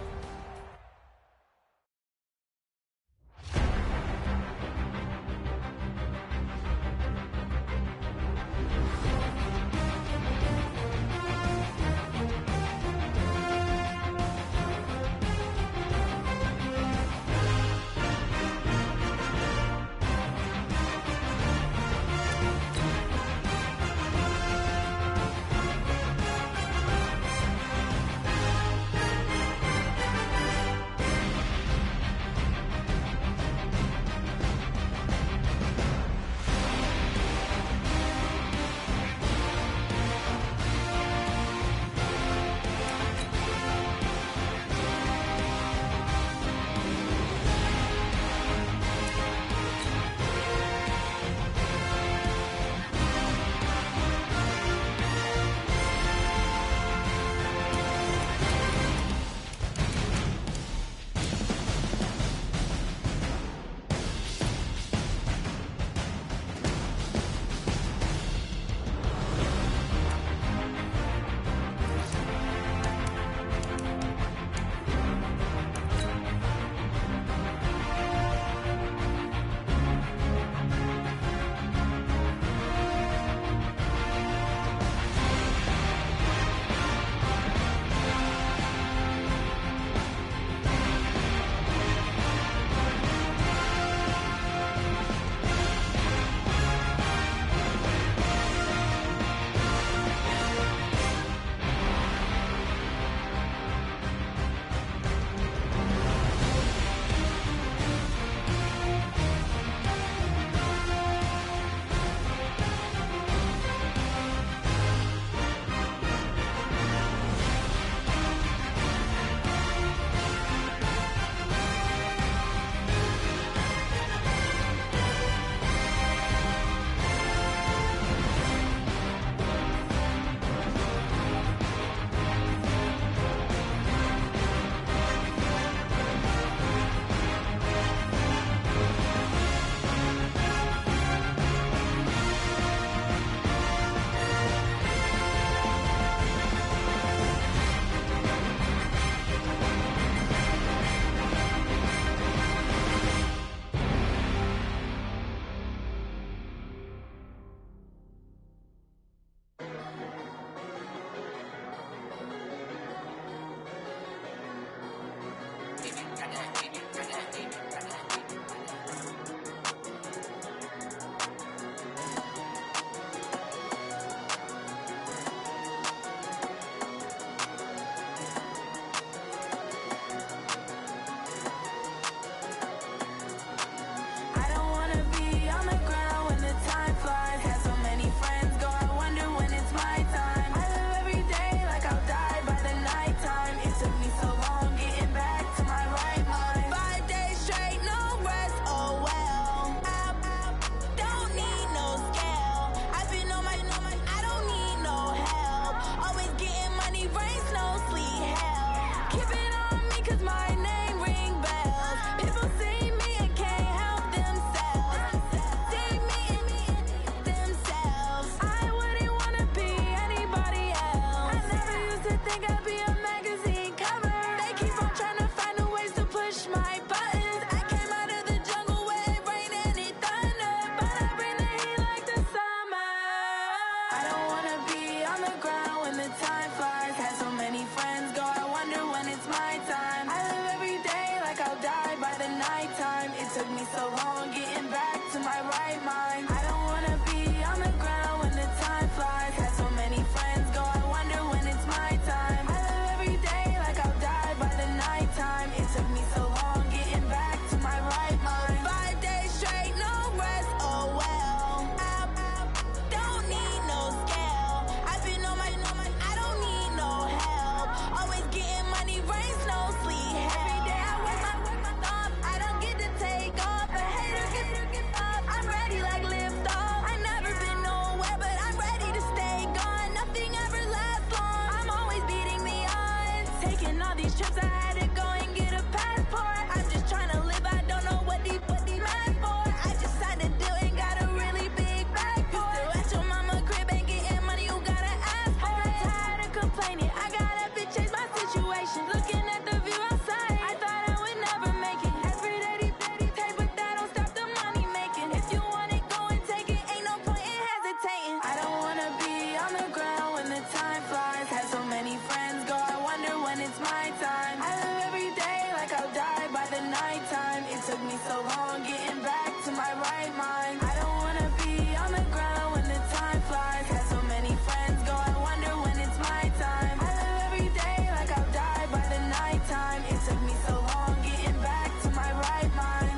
these trips, I had to go and get a passport. I'm just trying to live, I don't know what these mad for. I just signed a deal and got a really big bag for it. Still at your mama crib, ain't getting money, you gotta ask for it. I'm tired of complaining, I gotta change my situation. Looking at the view outside, I thought I would never make it. Every day they take, but that don't stop the money making. If you want it, go and take it, ain't no point in hesitating. I don't wanna be on the ground when the time flies. Had so many friends go, I wonder when it's my time. I live every day like I'll die by the nighttime. It took me so long getting back to my right mind. I don't wanna be on the ground when the time flies. Had so many friends go, I wonder when it's my time. I live every day like I'll die by the nighttime. It took me so long getting back to my right mind.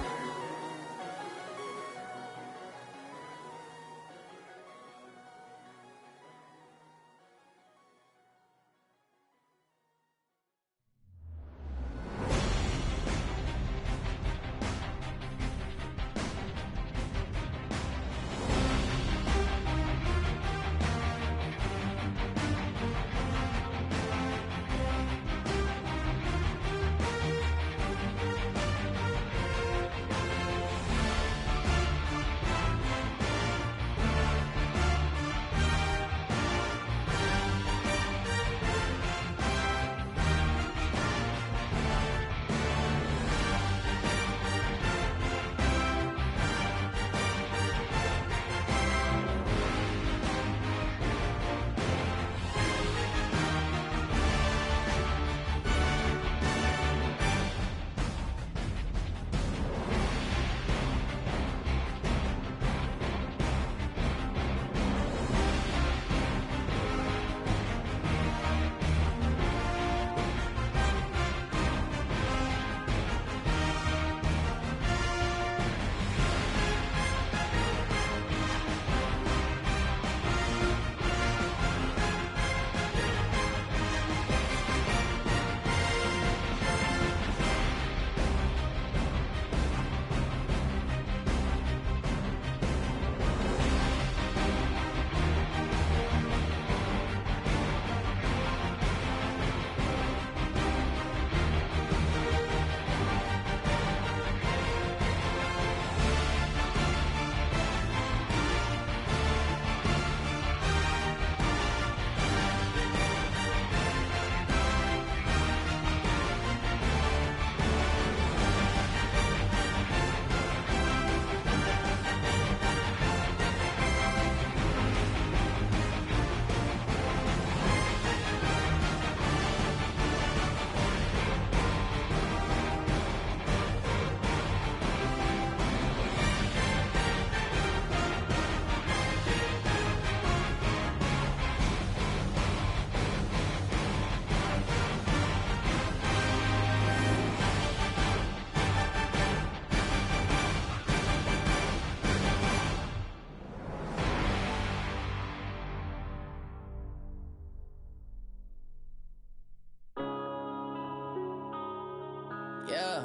Yeah.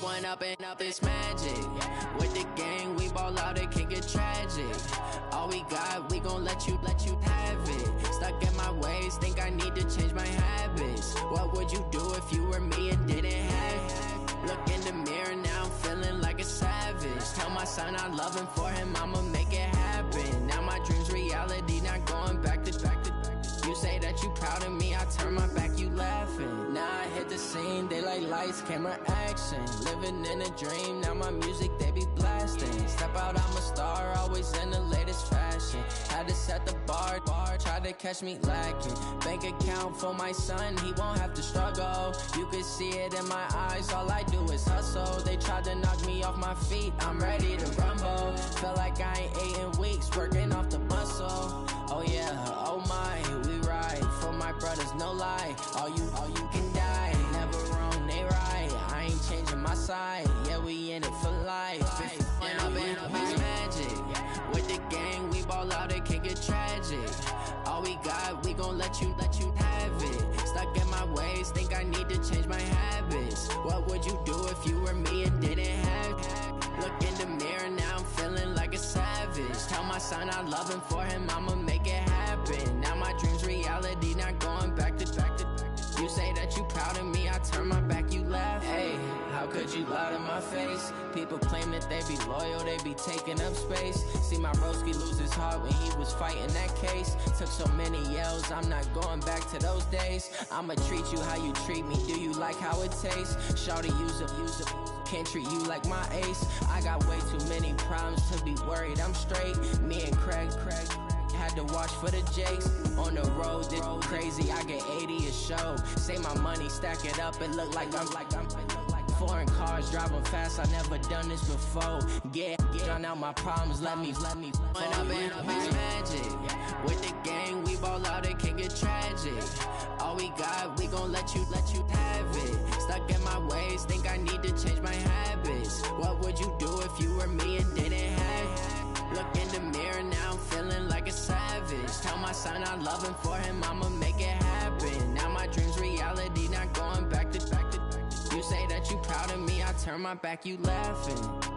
One up and up is magic. With the gang, we ball out, it can get tragic. All we got, we gon' let you have it. Stuck in my ways, think I need to change my habits. What would you do if you were me and didn't have it? Look in the mirror now, I'm feeling like a savage. Tell my son I love him, for him I'ma make it happen. Now my dream's reality, not going back to back. You say that you proud of me, I turn my back, you laughing. Now I hit the scene, they like lights, camera, action. Living in a dream, now my music, they be blasting. Step out, I'm a star, always in the latest fashion. Had to set the bar, try to catch me lacking. Bank account for my son, he won't have to struggle. You can see it in my eyes, all I do is hustle. They tried to knock me off my feet, I'm ready to rumble. Felt like I ain't ate in weeks, working off the muscle. Oh yeah, oh my, we ride for my brothers, no lie. All you can die, never wrong, they right. I ain't changing my side, yeah, we in it for life. And I've been magic. With the gang, we ball out, it can get tragic. All we got, we gon' let you have it. Stuck in my ways, think I need to change my habits. What would you do if you were me and didn't have it? Look in the mirror, now I'm feeling like a savage. son, I love him, for him, I'ma make it happen. Now my dream's reality, not going back to. You say that you proud of me, I turn my back, you laugh. Hey, how could you lie to my face? People claim that they be loyal, they be taking up space. See my broski lose his heart when he was fighting that case. Took so many yells, I'm not going back to those days. I'ma treat you how you treat me, do you like how it tastes? Shawty, use a can't treat you like my ace. I got way too many problems to be worried, I'm straight. Me and Craig had to watch for the Jakes. On the road, this crazy, I get 80 a show. Say my money, stack it up, it look like I'm foreign cars, driving fast, I never done this before. Get on out my problems, let me When I've been magic. With the gang, we ball out, it can get tragic. All we got, we gon' let you have it. Stuck in my ways, think I need to change my habits. What would you do if you were me and didn't have it? Look in the mirror now, I'm feeling like a savage. Tell my son I love him, for him, I'ma make it happen. Now my dream's reality, not going back to. You say that you proud of me, I turn my back, you laughing.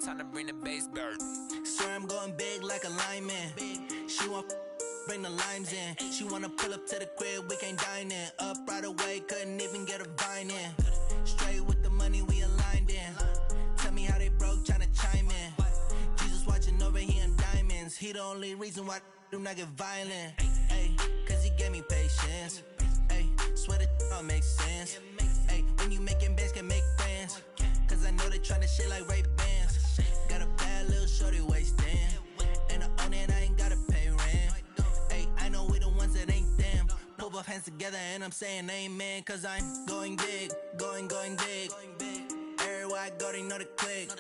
Time to bring the bass back. Swear I'm going big like a lineman. She want bring the limes in. She wanna pull up to the crib, we can't dine in. Up right away, couldn't even get a vine in. Straight with the money we aligned in. Tell me how they broke, tryna chime in. Jesus watching over here in diamonds. He the only reason why I do not get violent. Ay, cause he gave me patience. Ay, swear that all makes sense. Ay, when you making bands, can make friends. Cause I know they tryna shit like Ray-Bans. Got a bad little shorty wasting. And I own it, I ain't gotta pay rent. Ay, I know we the ones that ain't them. Pull both hands together and I'm saying amen. Cause I'm going big, going big. Everywhere I go, they know the click.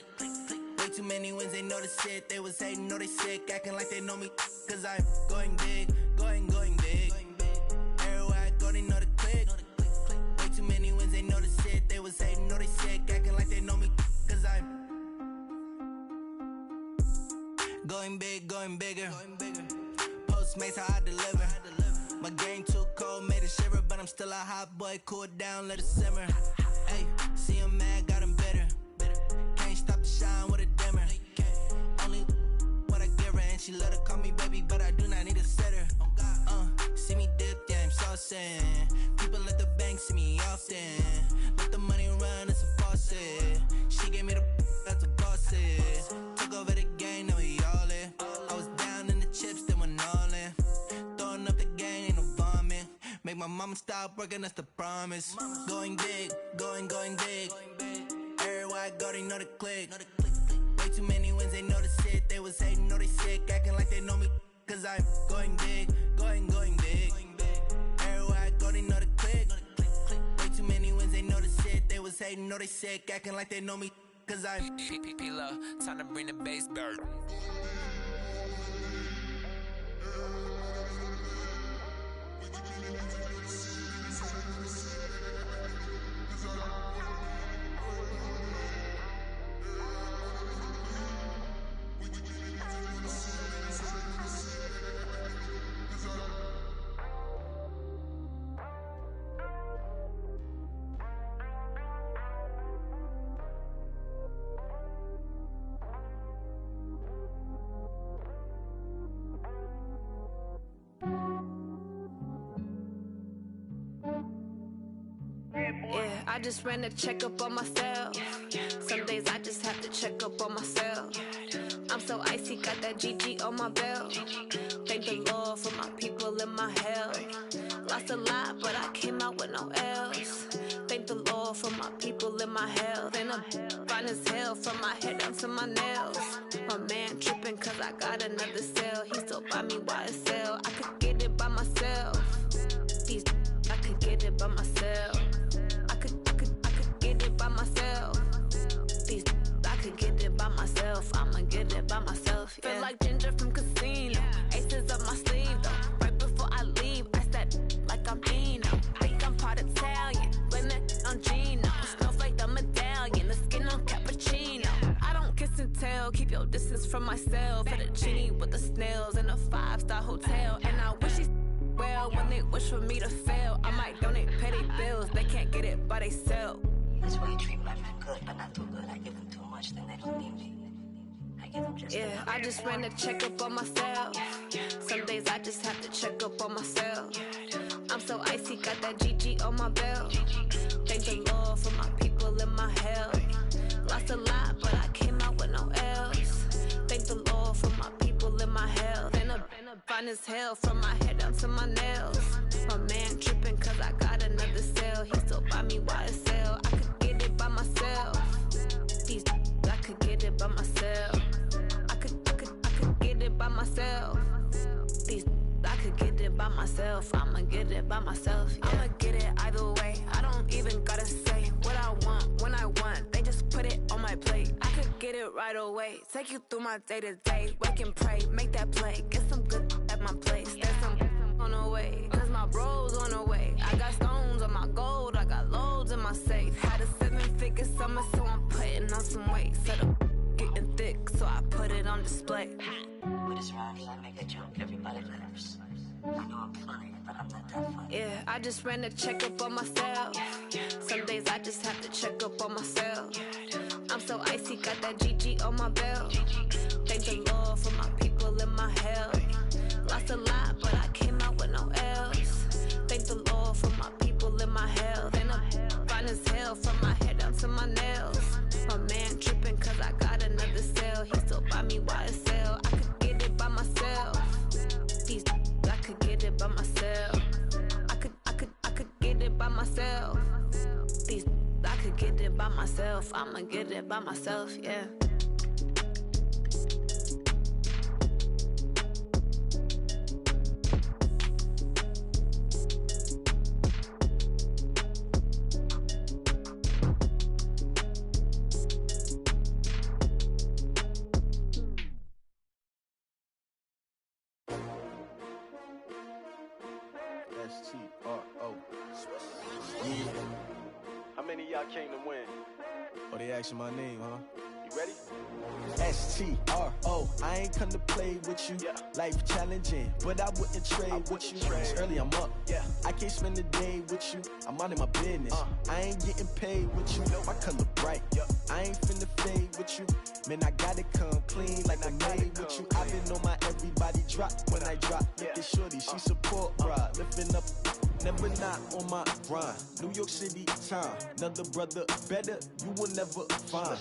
Way too many wins, they know the shit. They was hating, know they sick, acting like they know me. Cause I'm going big, going big. Everywhere I go, they know the click. Way too many wins, they know the shit. They was hating, know they sick, acting like they know me. Cause I'm going big, going bigger. Postmates how I deliver. My game too cold, made it shiver, but but I'm still a hot boy. Cool down, let it simmer. Hey, see him mad, got him bitter. Can't stop the shine with a dimmer. Only what I give her, and she let her call me baby, but I do not need a sitter. See me dip, yeah, I'm saucing. People at the bank see me often. Let the money run, it's a faucet. She gave me the that's a bosses. Took over the game, now we all in. I was down in the chips, then went all in. Throwing up the game, ain't no vomit. Make my mama stop working, that's the promise. Going big, going big. Everywhere I go, they know the click. Way too many wins, they know the shit. They was hating, know they sick, acting like they know me. Cause I'm going big, going big. Everywhere I go, they know the click. Way too many wins, they know the shit. They was hating, know they sick, acting like they know me. Cause I'm P-P-P-Lo, time to bring the bass bird. Yeah, I just ran a checkup on myself. Some days I just have to check up on myself. I'm so icy, got that GG on my belt. Thank the Lord for my people in my health. Lost a lot, but I came out with no L's. Thank the Lord for my people in my health. And I'm fine as hell from my head down to my nails. My man tripping cause I got another cell. He still buy me YSL. I could get it by myself. These I could get it by myself. I could get it by myself. These I could get it by myself. I'ma get it by myself. Yeah. Feel like Ginger from Casino. Aces up my sleeve though. Right before I leave, I step like I'm Dino. Think I'm part Italian. Blame it on Gino. Snowflake the medallion. The skin on cappuccino. I don't kiss and tell. Keep your distance from myself. For the genie with the snails in a 5-star hotel. And I wish he's well when they wish for me to fail. I might donate petty bills. They can't get it by themselves. That's why you treat my friend good, but not too good. I give them too much, then they don't need me. I give them just yeah, I just ran a checkup on myself. Some days I just have to check up on myself. I'm so icy, got that GG on my belt. Thank the Lord for my people in my health. Lost a lot, but I came out with no L's. Thank the Lord for my people in my health. And I'm fine as hell from my head down to my nails. My man tripping cause I got another cell. He still buy me YSL. I could get it by myself. These I could get it by myself. I could get it by myself. These I could get it by myself. I'ma get it by myself. Yeah. I'ma get it either way. I don't even gotta say what I want when I want. They just put it on my plate. I could get it right away. Take you through my day to day. Wake and pray, make that play. Get some good at my place. There's some on the way. Cause my bros on the way. I got stones on my gold. I got loads in my safe. Had a 7-figure summer, so I'm putting on some weight. Set up getting thick, so I put it on display. With this round, I make a joke, everybody laughs. I know I'm funny, but I'm not that funny. Yeah, I just ran a checkup on myself. Some days I just have to check up on myself. I'm so icy, got that GG on my belt. Thank the Lord for my people in my health. Lost a lot, but I came out with no L's. Thank the Lord for my people in my health. And I'm fine as hell from my head down to my nails. My man tripping cause I got another cell. He still buy me YSL. I could get it by myself. These I could get it by myself. I could get it by myself. These I could get it by myself. I'ma get it by myself, yeah. S1W4. Yeah. How many of y'all came to win? Oh, they asking my name, huh? You ready? S-T-R-O, I ain't come to play with you. Life challenging, but I wouldn't trade with you. It's early, I'm up. I can't spend the day with you. I'm out of my business. I ain't getting paid with you. My color bright. I ain't finna fade with you. Man, I gotta come clean like I made with you. I've been on my everybody drop when I drop. Look at shorty, she support ride. Lifting up, never not on my grind. New York City time, another brother better, you will never find.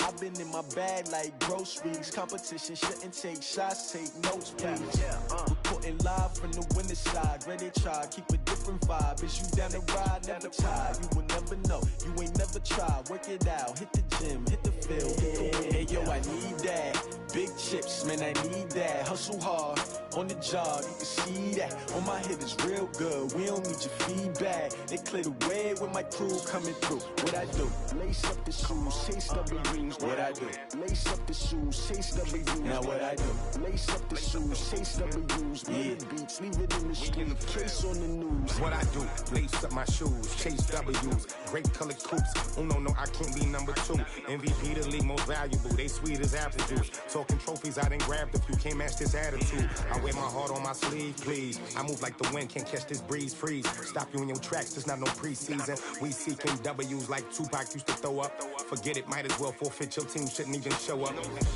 I've been in my bag like groceries. Competition shouldn't take shots, take notes, please. Reporting live from the winning side. Ready to try, keep a different vibe. Is you down the ride, never tired. You will never know, you ain't never tried. Work it out, hit the gym, hit the field. Hey yo, I need that. Big chips, man, I need that. Hustle hard, on the job, you can see that. On my head is real good, we don't need your feedback. They clear the way with my crew coming through. What I do? Lace up the shoes, chase W's. What I do? Lace up the shoes, chase W's. Now what I do? Lace up the shoes, chase W's. Mid beats, leave it in the street, case on the news. What I do? Lace up my shoes, chase W's. Great colored coops. Oh no, I can't be number 2. MVP the league most valuable. They sweet as apple juice. Talking trophies, I done grabbed a few. Can't match this attitude. I wear my heart on my sleeve, please. I move like the wind, can't catch this breeze. Freeze. Stop you in your tracks. There's not no preseason. We seeking W's like Tupac used to throw up. Forget it, might as well forfeit. Your team shouldn't even show up.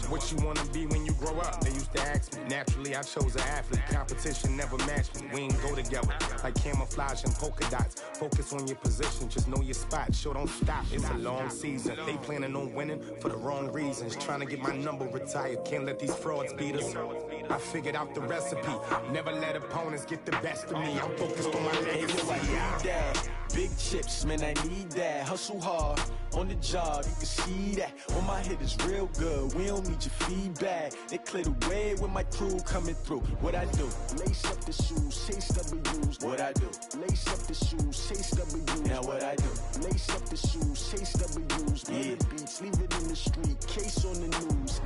What you wanna be when you grow up? They used to ask me. Naturally, I chose an athlete. Competition never matched me. We ain't go together like camouflage and polka dots. Focus on your position, just know your spot. Sure, don't stop. It's a long season. They planning on winning for the wrong reasons. Trying to get my number retired. Can't let these frauds beat us. I figured out the recipe. Never let opponents get the best of me. I'm focused on my legacy. I need that. Big chips, man, I need that. Hustle hard, on the job, you can see that. On my head is real good, we don't need your feedback. They clear the way with my crew coming through. What I do? Lace up the shoes, chase W's. What I do? Lace up the shoes, chase W's. Now what I do? Lace up the shoes, chase W's. Mid beats, leave it in the street, case on the news.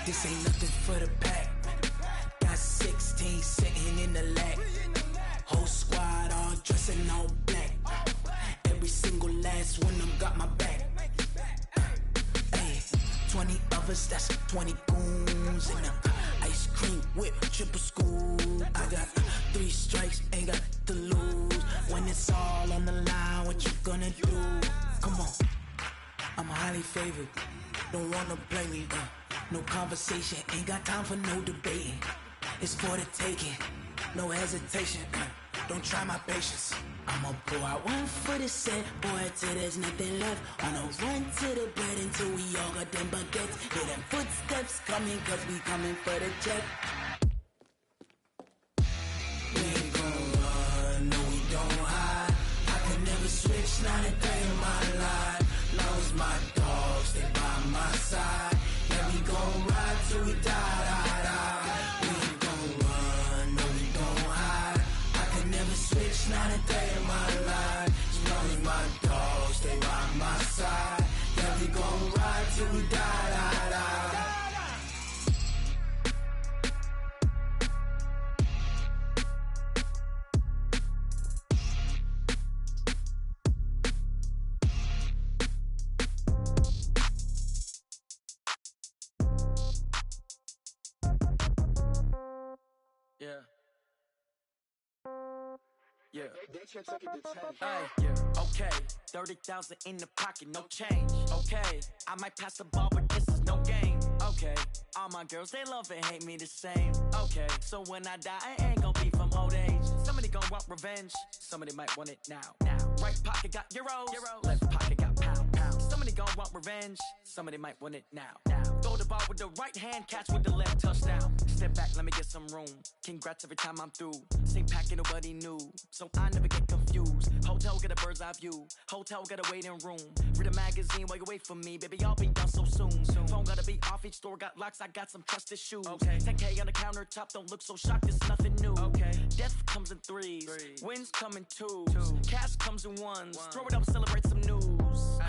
This ain't nothing for the pack. Got 16 sitting in the lag. Whole squad all dressing all black. Every single last one of them got my back. Hey, 20 of us, that's 20 goons in the ice cream whip, triple scoop. I got 3 strikes, ain't got to lose. When it's all on the line, what you gonna do? Come on, I'm highly favored. Don't wanna play me, no conversation, ain't got time for no debating. It's for the taking, no hesitation. Don't try my patience. I'ma pour out one for the set, boy, till there's nothing left. On a run to the bread until we all got them baguettes. Hear them footsteps coming, cause we coming for the check. We ain't gon' run, no we don't hide. I can never switch, not a day in my life. Long as my dogs stay by my side. Yeah, we gon' ride till we die, die, die. We ain't gon' run, no we don't hide. I can never switch, not a day in my life. As long as my dogs stay by my side. Yeah, we gon' ride till we die, die, die. Yeah. Yeah. Hey, yeah. Okay. 30,000 in the pocket, no change. Okay. I might pass the ball, but this is no game. Okay. All my girls, they love and hate me the same. Okay. So when I die, I ain't gon' be from old age. Somebody gon' want revenge. Somebody might want it now. Right pocket got euros. Left pocket got pound. Somebody gon' want revenge. Somebody might want it now. Throw the ball with the right hand, catch with the left, touchdown. Step back, let me get some room. Congrats every time I'm through. Same packet, nobody knew. So I never get confused. Hotel get a bird's eye view. Hotel got a waiting room. Read a magazine while you wait for me. Baby, I'll be done so soon. Phone gotta be off, each store got locks. I got some trusted shoes. 10K on the countertop, don't look so shocked, it's nothing new. Death comes in threes. Wins come in twos. Cash comes in ones. Throw it up, celebrate some news.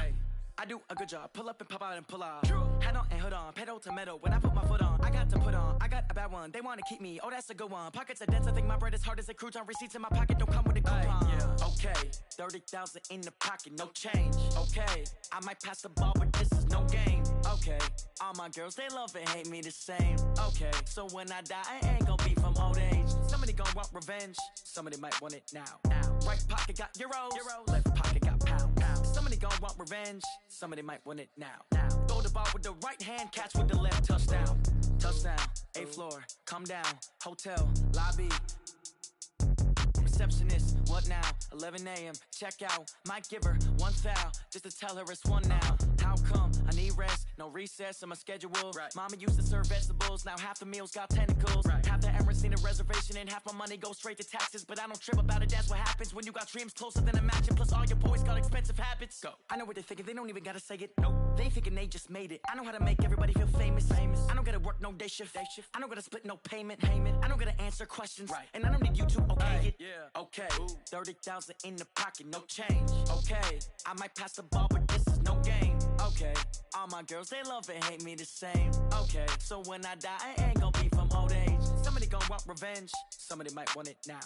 I do a good job. Pull up and pop out and pull out. Head on and hood on. Pedal to metal. When I put my foot on, I got to put on. I got a bad one. They want to keep me. Oh, that's a good one. Pockets are dense. I think my bread is hard as a crouton. Receipts in my pocket don't come with a coupon. Yeah. Okay. 30,000 in the pocket. No change. Okay. I might pass the ball, but this is no game. Okay. All my girls, they love and hate me the same. Okay. So when I die, I ain't gonna be from old age. Somebody gon' want revenge. Somebody might want it now. Right pocket got euros. Left pocket got pound. Somebody gon' want revenge. Somebody might want it now. Throw the ball with the right hand, catch with the left, touchdown. Touchdown, 8th floor, come down, hotel, lobby. Receptionist, what now? 11 a.m., check out. Might give her one foul, just to tell her it's one now. How come? I need rest, no recess in my schedule. Mama used to serve vegetables, now half the meals got tentacles. Half the Emirates need a reservation and half my money goes straight to taxes. But I don't trip about it, that's what happens when you got dreams closer than a match. And plus all your boys got expensive habits. Go. I know what they're thinking, they don't even gotta say it. Nope. They thinking they just made it. I know how to make everybody feel famous. I don't gotta work no day shift. I don't gotta split no payment. I don't gotta answer questions. And I don't need you to okay it. Okay, 30,000 in the pocket, no change. Okay, I might pass the ball, but this is no game. Okay, all my girls, they love and hate me the same. Okay, so when I die, I ain't gonna be from old age. Somebody gon' want revenge. Somebody might want it now.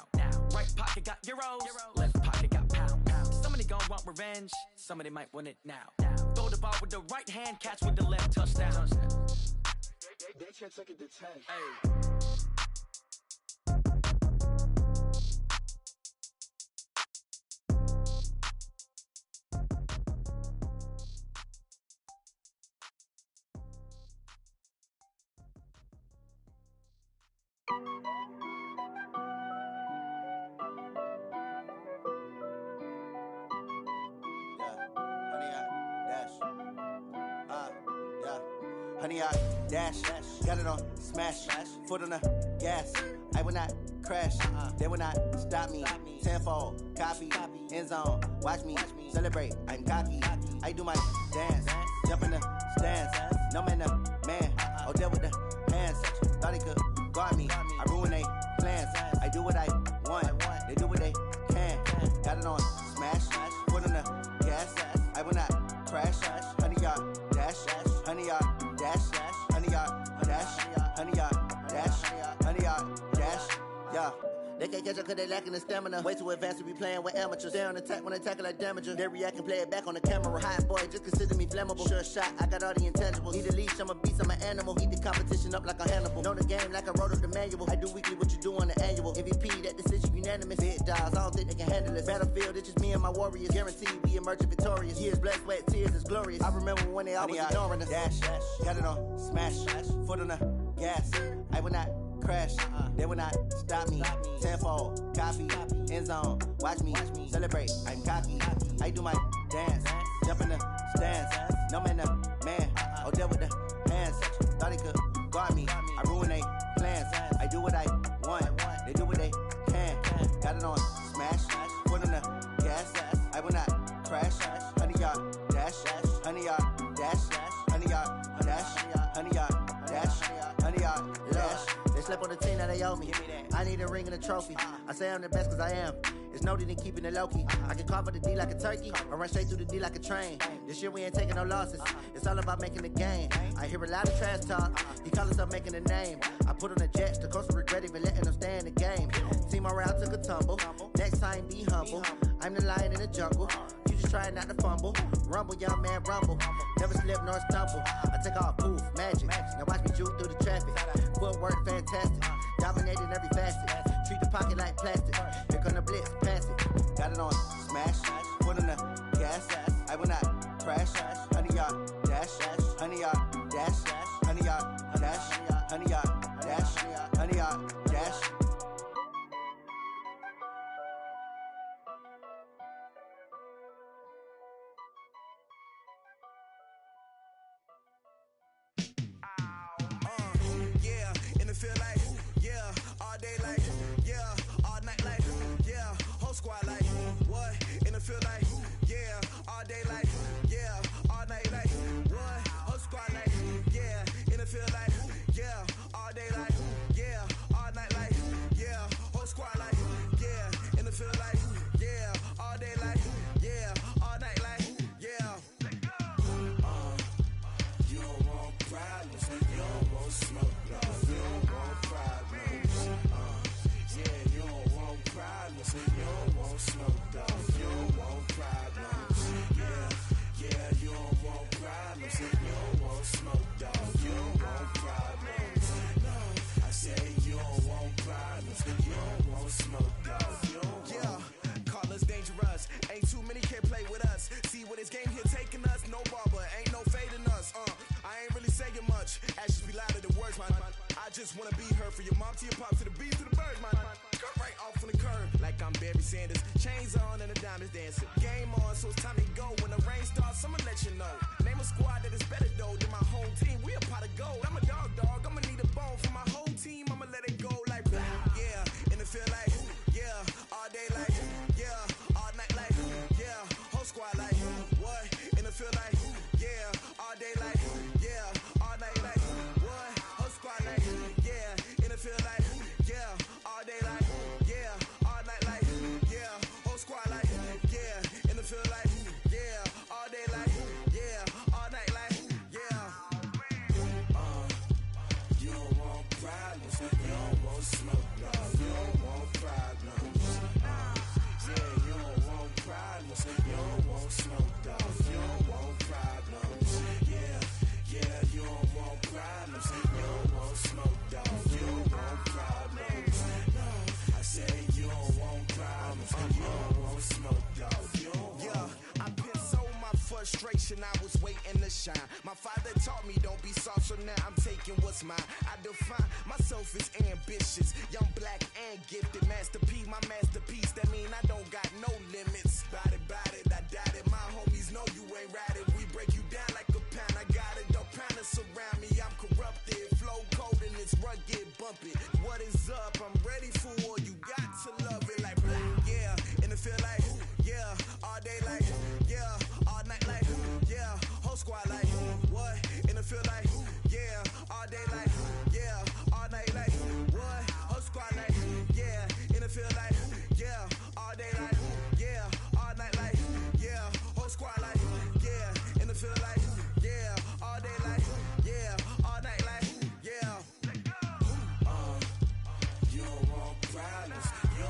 Right pocket got euros. Left pocket got pound. Somebody gon' want revenge. Somebody might want it now. Throw the ball with the right hand, catch with the left, touchdown. They can't take it to 10. Hey. Honey, I dash, got it on smash, foot on the gas. I will not crash, they will not stop me. Tenfold, copy, end zone, watch me celebrate. I'm cocky, I do my dance, jump in the stands. No man, the man, oh, there with the hands. Thought he could guard me, I ruin they plans. I do what I want, they do what they can. Got it on smash, foot on the gas. I will not crash, honey, y'all dash, honey, y'all dash, honey, y'all dash. They can't catch up cause they lacking the stamina. Way too advanced to be playing with amateurs. They on attack when they tackle like damager. They react and play it back on the camera. Hot boy, just consider me flammable. Sure shot, I got all the intangibles. Need a leash, I'm a beast, I'm an animal. Heat the competition up like a Hannibal. Know the game like I wrote up the manual. I do weekly what you do on the annual. MVP, that decision unanimous. Big dogs, I don't think they can handle this. Battlefield, it's just me and my warriors. Guaranteed we emerging victorious. Years, blood, sweat, tears, is glorious. I remember when they always ignoring us. Dash, got it on, smash, foot on the gas. I will not crash, they will not stop me. Tenfold, copy, end zone, watch me celebrate. I'm cocky, I do my dance, jump in the stands. No man, man, oh deal with the hands. Thought he could guard me, I ruin they plans. I do what I want, they do what they can. Got it on, smash, foot on the gas. I will not crash, 100-yard dash, 100-yard dash, 100-yard dash, 100-yard dash, 100-yard dash. They slept on the team that they owe me. I need a ring and a trophy. I say I'm the best cause I am. It's no need in keeping it low key. I can carve the D like a turkey, or run straight through the D like a train. This year we ain't taking no losses. It's all about making the game. I hear a lot of trash talk. He call himself making a name. I put on the Jets. The coach will regret even letting them stay in the game. Team around took a tumble. Next time be humble. I'm the lion in the jungle. You just try not to fumble. Rumble, young man, rumble. Never slip nor stumble. I take off, poof, magic. Now watch me juke through the traffic. Footwork fantastic. Dominating every facet. Treat the pocket like plastic. Here come the blitz, pass it. Got it on, smash. Foot on the gas. I will not crash. 100-yard dash. 100-yard dash. 100-yard dash. 100-yard dash. 100-yard dash. Feel like, yeah, all day like, yeah, all night like, yeah, whole squad like, what? In the feel like, yeah, all day like, yeah, all night like, what? Whole squad like, yeah, in the feel like, yeah, all day like, yeah, all night like, yeah, whole squad like, yeah, in the feel like, yeah, all day like, yeah, all night like, yeah. You don't want problems, you don't want smoke, no. You don't want smoke, dog. You don't want problems. Yeah, you don't want problems. You don't want smoke, dog. You don't want problems. No, I say you don't want problems. You don't want smoke, dog. You don't want. Call us dangerous. Ain't too many can play with us. See what this game here taking us. No barber, ain't no fading us. I ain't really saying much. Actions be louder than words, man. I just wanna be heard. For your mom to your pop to the beat to the bird, man. Cut right off on the curb like I'm Barry Sanders. Chains on and the diamonds dancing. Game on, so it's time to go. When the rain starts, I'ma let you know. Name a squad that is better though than my home team. We a pot of gold. I'm a dog. I'ma need a bone for my whole team. I'ma let it go like yeah. In the feel like yeah. All day like yeah. All night like yeah. Whole squad like what? In the feel like yeah. All day like yeah. All night like what? Whole squad like yeah. In the feel like yeah. All day like yeah. All night like yeah. Whole squad like yeah. In the feel like yeah. All day like yeah. All night like yeah. You don't want problems. You don't want smoke, no. You don't want problems. Yeah, you don't want problems. You don't want smoke, dog. You don't want problems. Yeah, you don't want problems. You don't want smoke, dog. You don't want problems. No, I say you don't want problems. You don't want smoke, dog. You don't want. I pin so my frustration. I was waiting to shine. My father taught me don't be soft, so now I'm taking what's mine. I define myself as ambitious, young, black, and gifted. Master P, my masterpiece. That mean I don't got no limits. Bout it, I doubt it. My homies know you ain't ratted. We break you down like a pound. I got it, don't pound to surround me. I'm corrupted, flow cold and it's rugged, bumpy. What is up? I'm ready for war. You got to love it like yeah. And it feel like yeah. All day like yeah. All night like yeah. Whole squad like what? And it feel like yeah. All day like yeah. All night like what? Whole squad like yeah. And it feel like yeah. All day like yeah. All night like yeah. Whole squad like yeah. And it feel like yeah. All day like yeah. All night like yeah. You don't want problems. You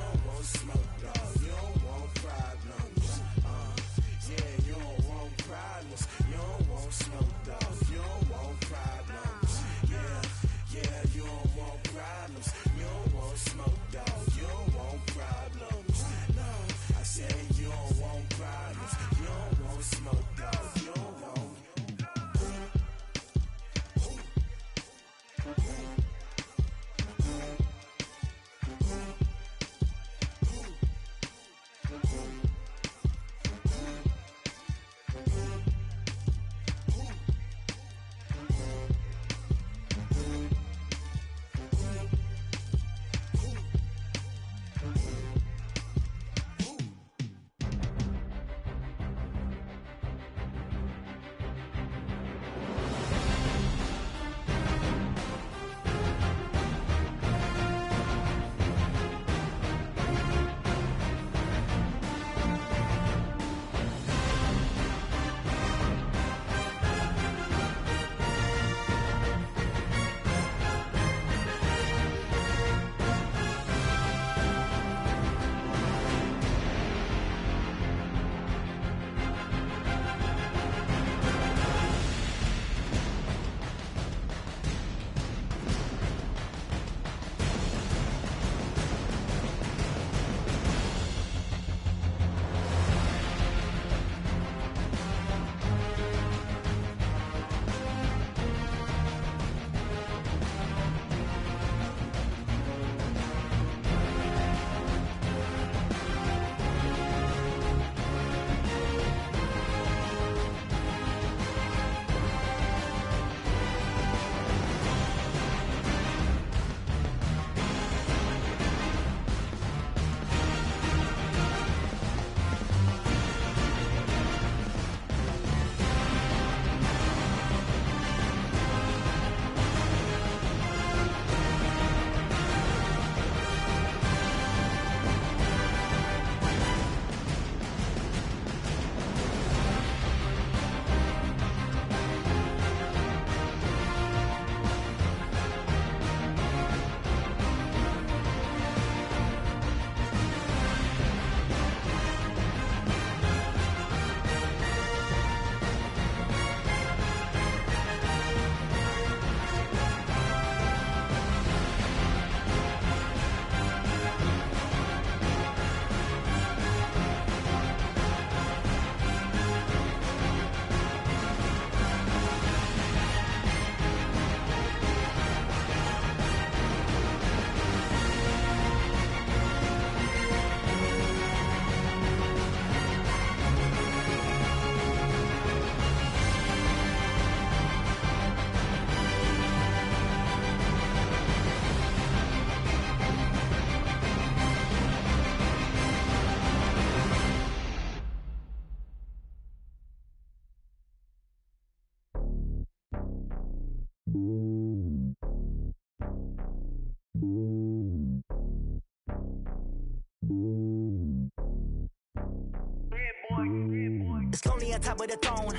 It's lonely on top of the throne.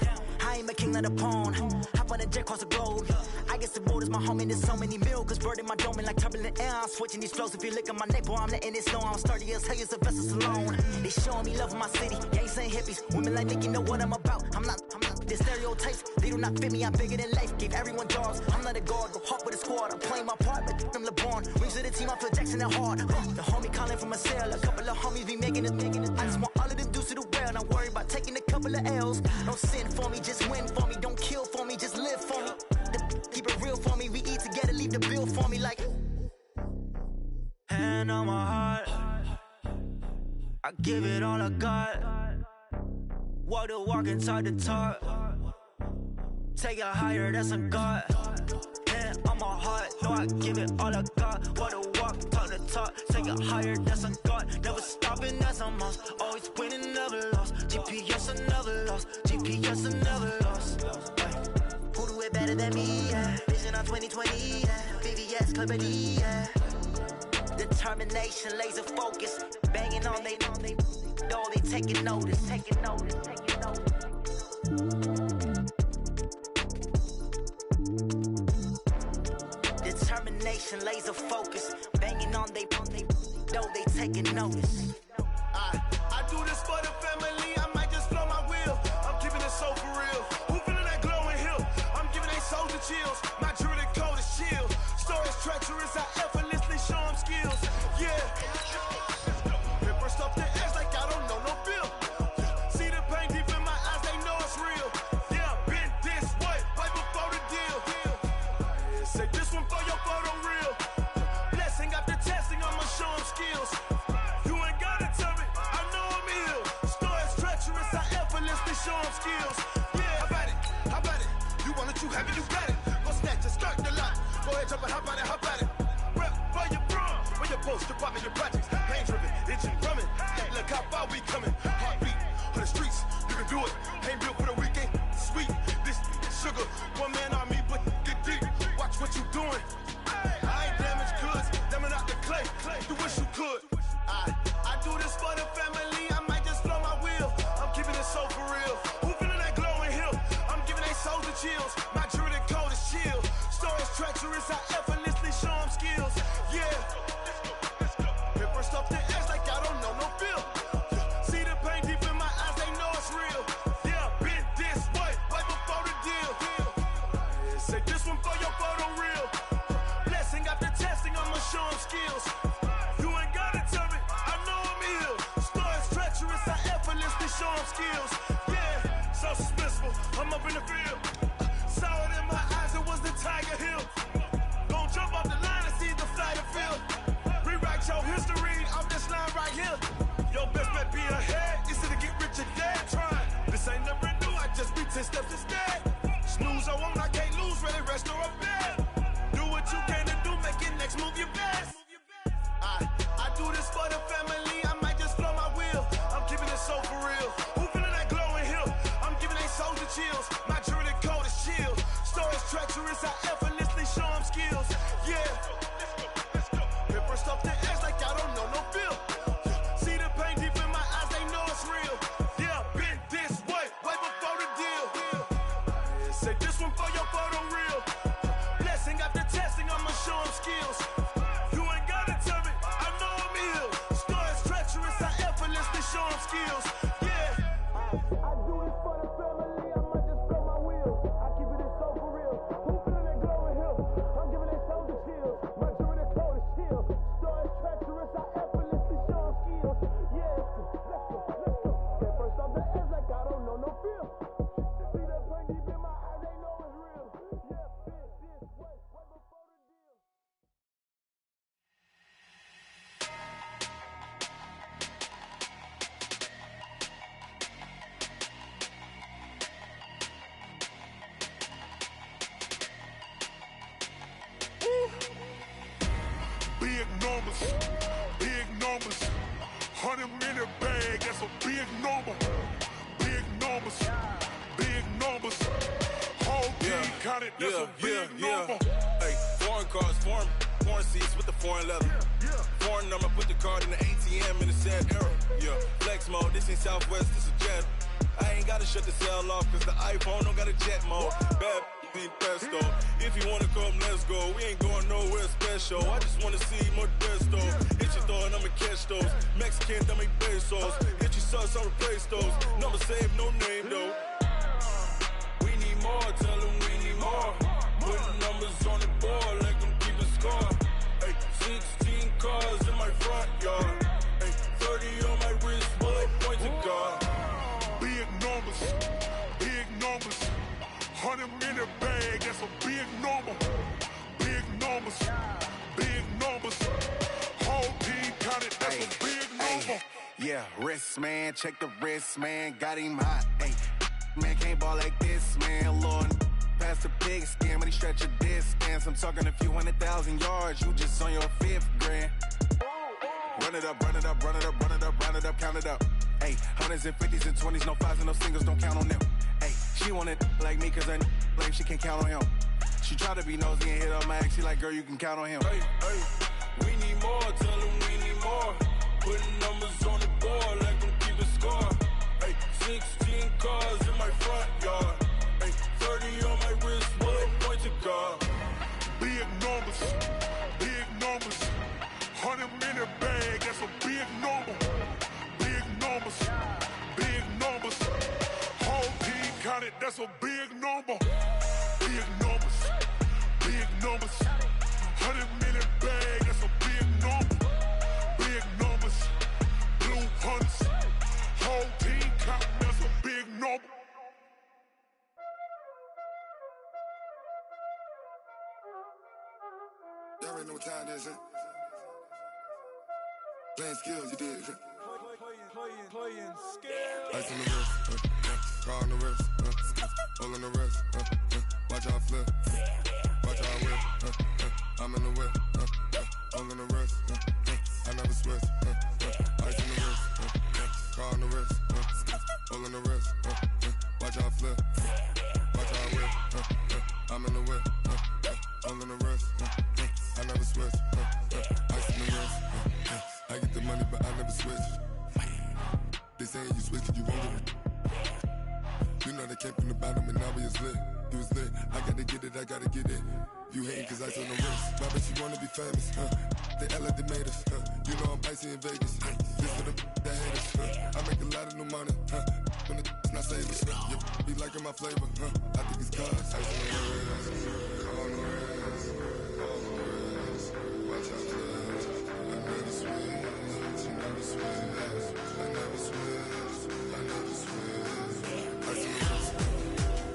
I am a king, not a pawn. Hop on a jet across the globe. I guess the world is my home and there's so many milkers bird in my dome and like turbulent air. I'm switching these flows. If you look at my neck, boy, I'm letting it snow. I'm sturdy as hell as a vessel alone. They showing me love in my city. Gangs and hippies. Women like Nicki know what I'm about. I'm not the stereotypes. They do not fit me. I'm bigger than life. Gave everyone jobs. I'm not a guard. Go hard with a squad. I'm playing my part, but I'm LeBron. Rings to the team. I feel Jackson and hard. The homie calling from a cell. A couple of homies be making it. I just want all of them dudes to do well. Not worry about taking a couple of L's. Don't sin for me, just win for me. Don't kill for me, just live for me. Keep it real for me. We eat together, leave the bill for me like. Hand on my heart, I give it all I got. Walk the walk inside the talk. Take it higher, that's a God. Hand on my heart, no, I give it all I got. Walk the walk, talk the talk. Take it higher, that's a God. Never stopping, that's a must. Always winning, never lost. GPS, I never lost. GPS, I never lost. Who do it better than me? Yeah. Vision on 2020. Yeah. VVS, Clarity. Yeah. Determination, laser focus. Banging on they know they taking notice. Taking notice. Taking notice. Determination, laser focus. Banging on they know they taking notice. I do this for the family. I might just blow my wheel. I'm keeping it so for real. Who feeling that glowing hill? I'm giving they soldier chills. My jewelry code is chill. Stories treacherous. I effortlessly show them skills. Yeah. Paper stuff the edge like I don't know no bill. See the pain deep in my eyes. They know it's real. Yeah, been this way. Right before the deal. Say this one for on it, hop at it. Rep where you from, where you post, your partner, your projects. Pain driven, itching, drumming. Hey, look how far we coming. Heartbeat on the streets, you can do it. Ain't built for the weekend, sweet. This sugar, one man army, but get deep. Watch what you doing. I ain't damaged goods, damn out the clay. You wish you could. I do this for the family. I might just blow my wheel. I'm keeping it so for real. Who feeling that glowing hill? I'm giving they souls the chills. My jewelry code is chill. Stories treacherous, I effortlessly show them skills. Yeah. Hit first off the edge like I don't know no feel. See the pain deep in my eyes, they know it's real. Yeah, been this way, right before the deal. Say this one for your photo real. Blessing after testing, I'ma show them skills. You ain't gotta tell me, I know I'm ill. Stories treacherous, I effortlessly show them skills. Yeah, so suspenseful, I'm up in the field. Saw it in my eyes, it was the Tiger Hill. Gon' jump off the line and see the flight of field. Rewrite your history off this line right here. Your best bet be ahead, easy to get rich or dead trying. This ain't never new, I just be 10 steps instead. Snooze I won't, I can't lose, ready, rest or a bed. Do what you can to do, make it next move your best. I do this for the family, I might just blow my wheel. I'm keeping it so for real. Who feeling that glowing hill? I'm giving they souls the chills. My jewelry code is chill. Stories treacherous, I effortlessly show them skills. Yeah. Hit first off the edge like I don't know no feel. See the pain deep in my eyes, they know it's real. Yeah, been this way, way before the deal. Say this one for your photo real. Blessing after testing, I'ma show them skills. You ain't gotta tell me, I know I'm ill. Stories treacherous, I effortlessly show them skills. Yeah. I do this for the family, I might just blow my wheel. I keep it so for real. Who feeling that glowing hill? I'm giving they souls the chills. My jewelry code is chill. Stories treacherous, I effortlessly show them skills. Yeah, let's go. Get first off the edge like I don't know no feel. See that pain deep in my eyes, they know it's real. Yeah, been this way, way before the deal. Big numbers, 100-minute bag, that's a big number. Big numbers, whole team counted, that's a big number. Hey, foreign cars, foreign seats with the foreign leather. Foreign number, put the card in the ATM in the sad era. Yeah, flex mode, this ain't Southwest, this a jet. I ain't gotta shut the cell off, cause the iPhone don't got a jet mode. Bad ain't pesto. If you wanna come, let's go. We ain't going nowhere special. I just wanna see Modesto. Hit your thought, I'ma catch those. Mexican, dummy pesos. Hit your sus, I'll replace those. Number saved, no name though. We need more, tell them we need more. Putting numbers on the board like I'm keeping score. Hey, 16 cars in my front yard. Hey, 30 on my wrist, bullet point to God. Big numbers, 100-minute bag, that's a big number. Big numbers, whole team counted, that's a big number. Yeah, wrist man, check the wrist man, got him hot. Ay, man can't ball like this, man. Lord, past the pig skin, but he stretch a distance. I'm talking a few 100,000 yards, you just on your 5th grand. Run it up, count it up. Ay, hundreds and 50s and 20s, no 5s and no singles, don't count on them. Ay, she want it like me, cause her like she can't count on him. She try to be nosy and hit up my ex, she like, girl, you can count on him. Hey, we need more, tell them we need more. Putting numbers on the board like I'm keeping score. Hey, 16 cars in my front yard. Hey, 30 on my wrist, bullet point to God. Big numbers, 100-minute bag, that's a big number. Big numbers, whole team counted, that's a big number. Big numbers, 100-minute bag, that's a big number. Big numbers, blue hunts, whole team counting, that's a big number. Y'all already know what time it is, huh? Playing skills, you did. Playing skills. Ice on the wrist, car on the wrist, hole on the wrist, watch out flip, watch out whip, I'm in the whip, all in the wrist, I never switch, ice in the wrist, car on the wrist, all in the wrist, watch how I flip, watch how I whip, I'm in the whip, all in the wrist, I never switch, ice in the wrist, I get the money but I never switch. They saying you switch 'cause you won't get it. You know they came from the bottom and now we is lit. You was lit, I gotta get it, I gotta get it. You hating 'cause ice on the wrist. My bitch, you wanna be famous, They Ella, they made us, You know I'm icy in Vegas, This for the that hate us, I make a lot of new money, When it's not savers, You be liking my flavor, I think it's cause ice on the wrist, on the wrist, on the wrist. Watch out, cuz I never switch, I never switch, I never switch, I never switch. Ice on the wrist,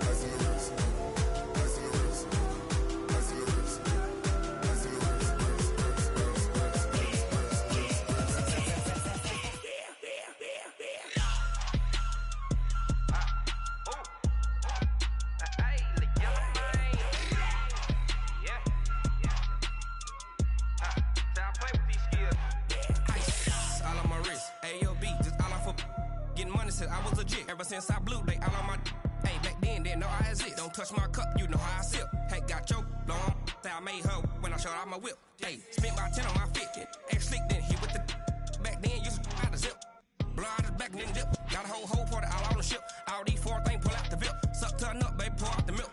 ice on the wrist, ice on the wrist, ice on the wrist, ice on the wrist. I was legit. Ever since I blew, they all on my hey, back then, didn't know I exist. Don't touch my cup, you know how I sip. Hey, got your long, say I made her when I showed out my whip. Hey, spent about 10 on my fit. Ex slick, then hit with the back then, used to out the zip. Blow out his back, then dip. Got a whole party all on the ship. All these 4 things, pull out the VIP. Suck to a nut, baby, pour out the milk.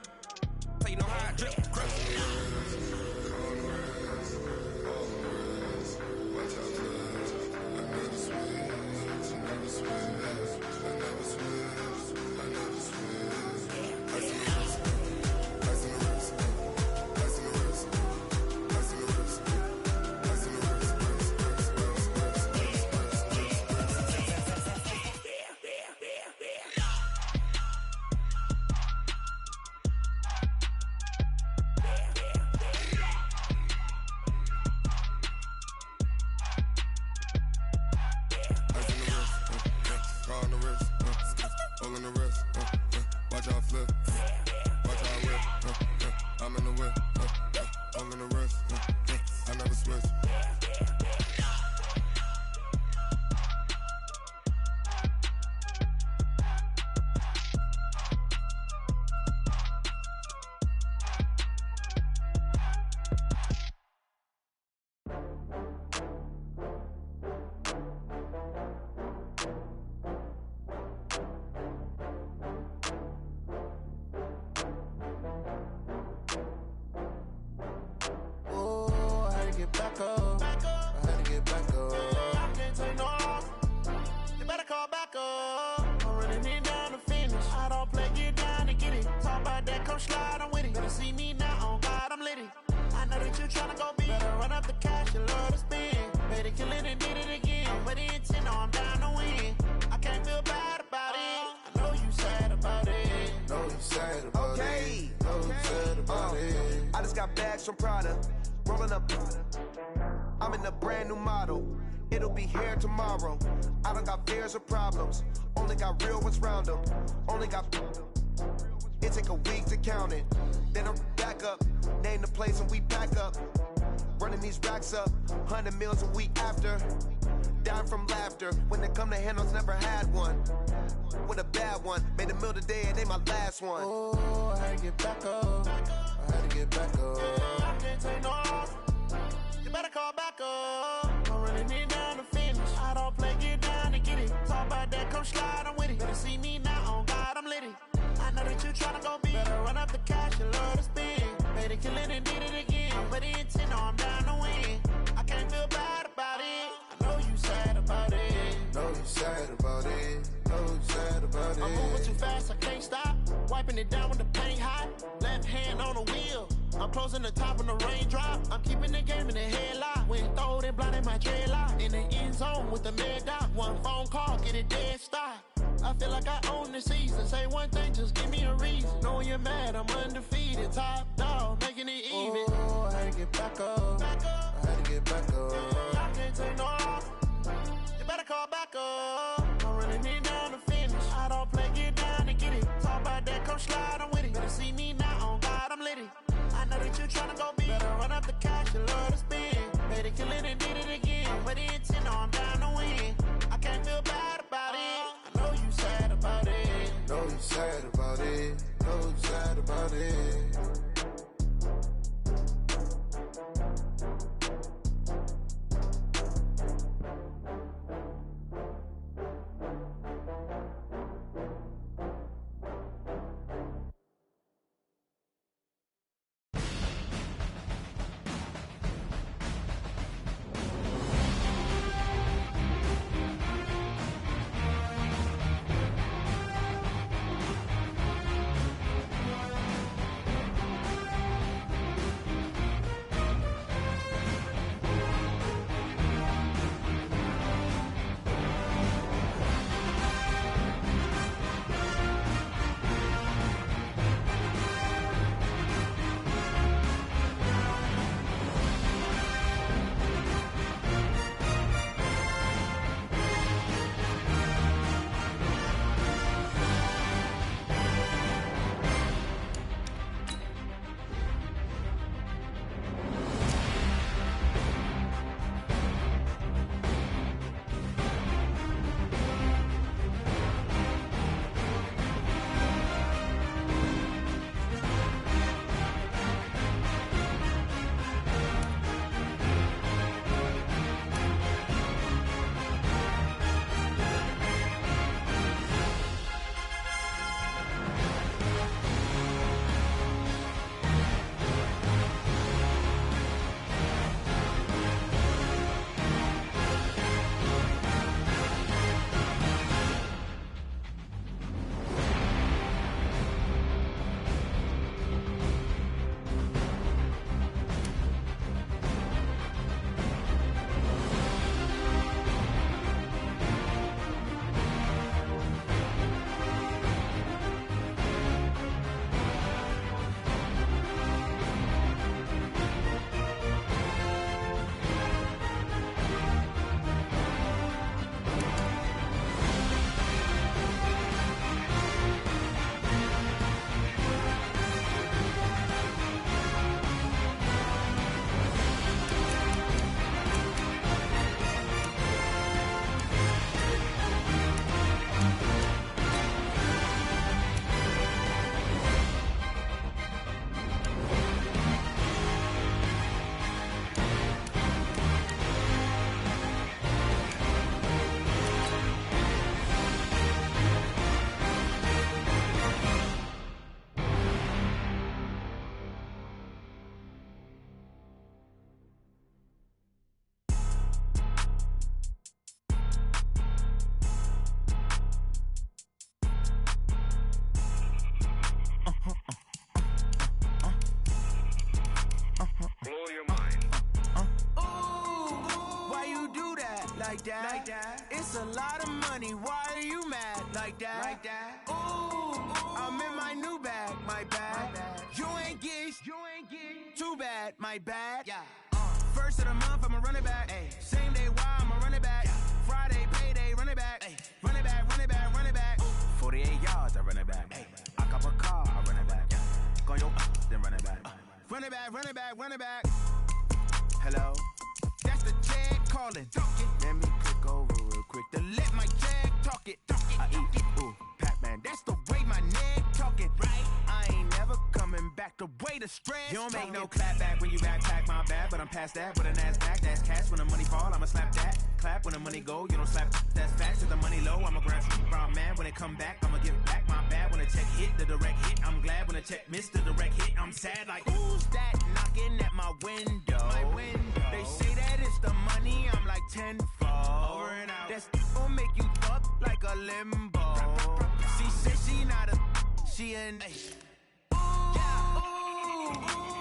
So you know how I drip. Crush. get back up. I had to get back up. I can't take no loss. You better call back up. I'm running it down to finish. I don't play, get down to get it. Talk about that, come slide, I'm with it. Better see me now, on God, I'm litty. I know that you tryna go big. Better run up the cash, you love to spend. Better kill it and did it again. I'm with the intent, no, I'm down to win. I can't feel bad about it. I know you sad about it. Know you sad about it. Know you sad about it. I just got bags from Prada. Rolling up. I'm in a brand new model. It'll be here tomorrow. I don't got fears or problems. Only got real ones round them. Only got. It take a week to count it. Then I'm back up. Name the place and we pack up. Running these racks up. 100 meals a week after. Down from laughter. When they come to handles, never had one. With a bad one. Made a meal today and they my last one. Oh, I had to get back up. I had to get back up. I can't take no loss. You better call back up. I'm running it down to finish. I don't play, get down to get it. Talk about that, come slide, I'm with it. Better see me now, on God, I'm litty. I know that you tryna go big. Better run up the cash, you love to spend. Made it, kill it, and did it again. I'm with the intent, no, I'm down to win. I can't feel bad about it. I know you sad about it. Know you sad about it. Know you sad about it. I'm moving too fast, I can't stop. Wiping it down with the paint hot. Left hand on the wheel. I'm closing the top when the raindrop. I'm keeping the game in the headlock. When throwed and blinded my dreadlock. In the end zone with the mad dot. One phone call, get it dead stop. I feel like I own the season. Say one thing, just give me a reason. Knowing you're mad, I'm undefeated. Top dog, making it even. Oh, I had to get back up. I had to get back up. I can't take no loss. You better call back up. I'm running it down to finish. I don't play, get down to get it. Talk about that, come slide, I'm with it. Better see me now, on God, I'm litty. I know that you tryna go big. Better run up the cash, like that? It's a lot of money, why are you mad like that? Ooh, I'm in my new bag, my bad. You ain't get too bad, my bad. First of the month, I'ma run it back. Same day, why I'ma run it back. Friday, payday, run it back. Run it back, run it back, run it back. 48 yards, I run it back. I cop a car, I run it back. Go yo, then run it back. Run it back, run it back, run it back. Hello? That's the jag calling. Let me click over real quick to let my jag talk it. I eat it, ooh, Pac-Man. That's the way my neck talking, right? I ain't never coming back the way the stress. You don't make no clap back when you backpack, my bad. But I'm past that with a NASDAQ. That's cash when the money fall, I'ma slap that. Clap when the money go, you don't slap. That's facts. If the money low, I'ma grab brown man. When it come back, I'ma give back my bad. When the check hit, the direct hit. I'm glad when the check missed the direct hit. I'm sad like, who's that knocking at my window? My window. They say that it's the money, I'm like tenfold. Over and out. That's gon' make you fuck like a limbo. She said she not a, she an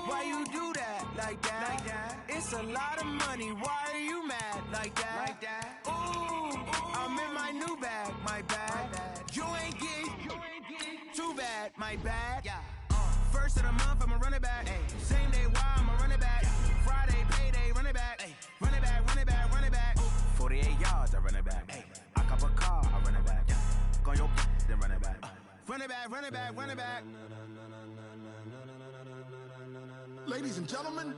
why you do that like that? It's a lot of money, why are you mad like that? Ooh, I'm in my new bag, my bad. You ain't get too bad, my bad. First of the month, I'ma run it back. Same day, why I'ma run it back. Friday, payday, run it back. Run it back, run it back, run it back. 48 yards, I run it back. I cop a car, I run it back. Go yo, then run it back. Run it back, run it back, run it back. Ladies and gentlemen,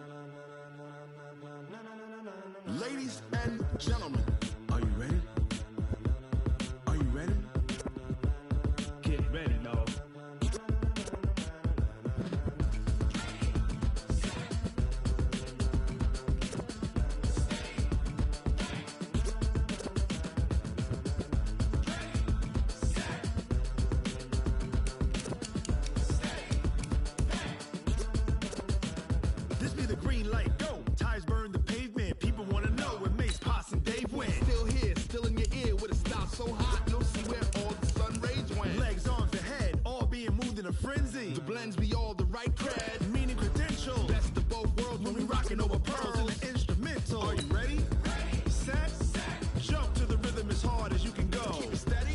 ladies and gentlemen, are you ready? Are you ready? Get ready, y'all. So hot, you'll see where all the sun rays went. Legs, arms, and head, all being moved in a frenzy. The blends be all the right cred, meaning credentials. Best of both worlds when we rockin' over pearls and the instrumental. Are you ready? Set, jump to the rhythm as hard as you can go. Keep it steady,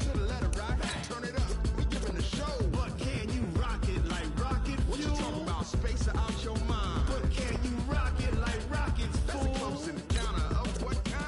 to the letter rock, turn it up, we giving a show. But can you rock it like rocket fuel? What you talking about, space or out your mind? But can you rock it like rockets, fool? That's a close encounter of what kind?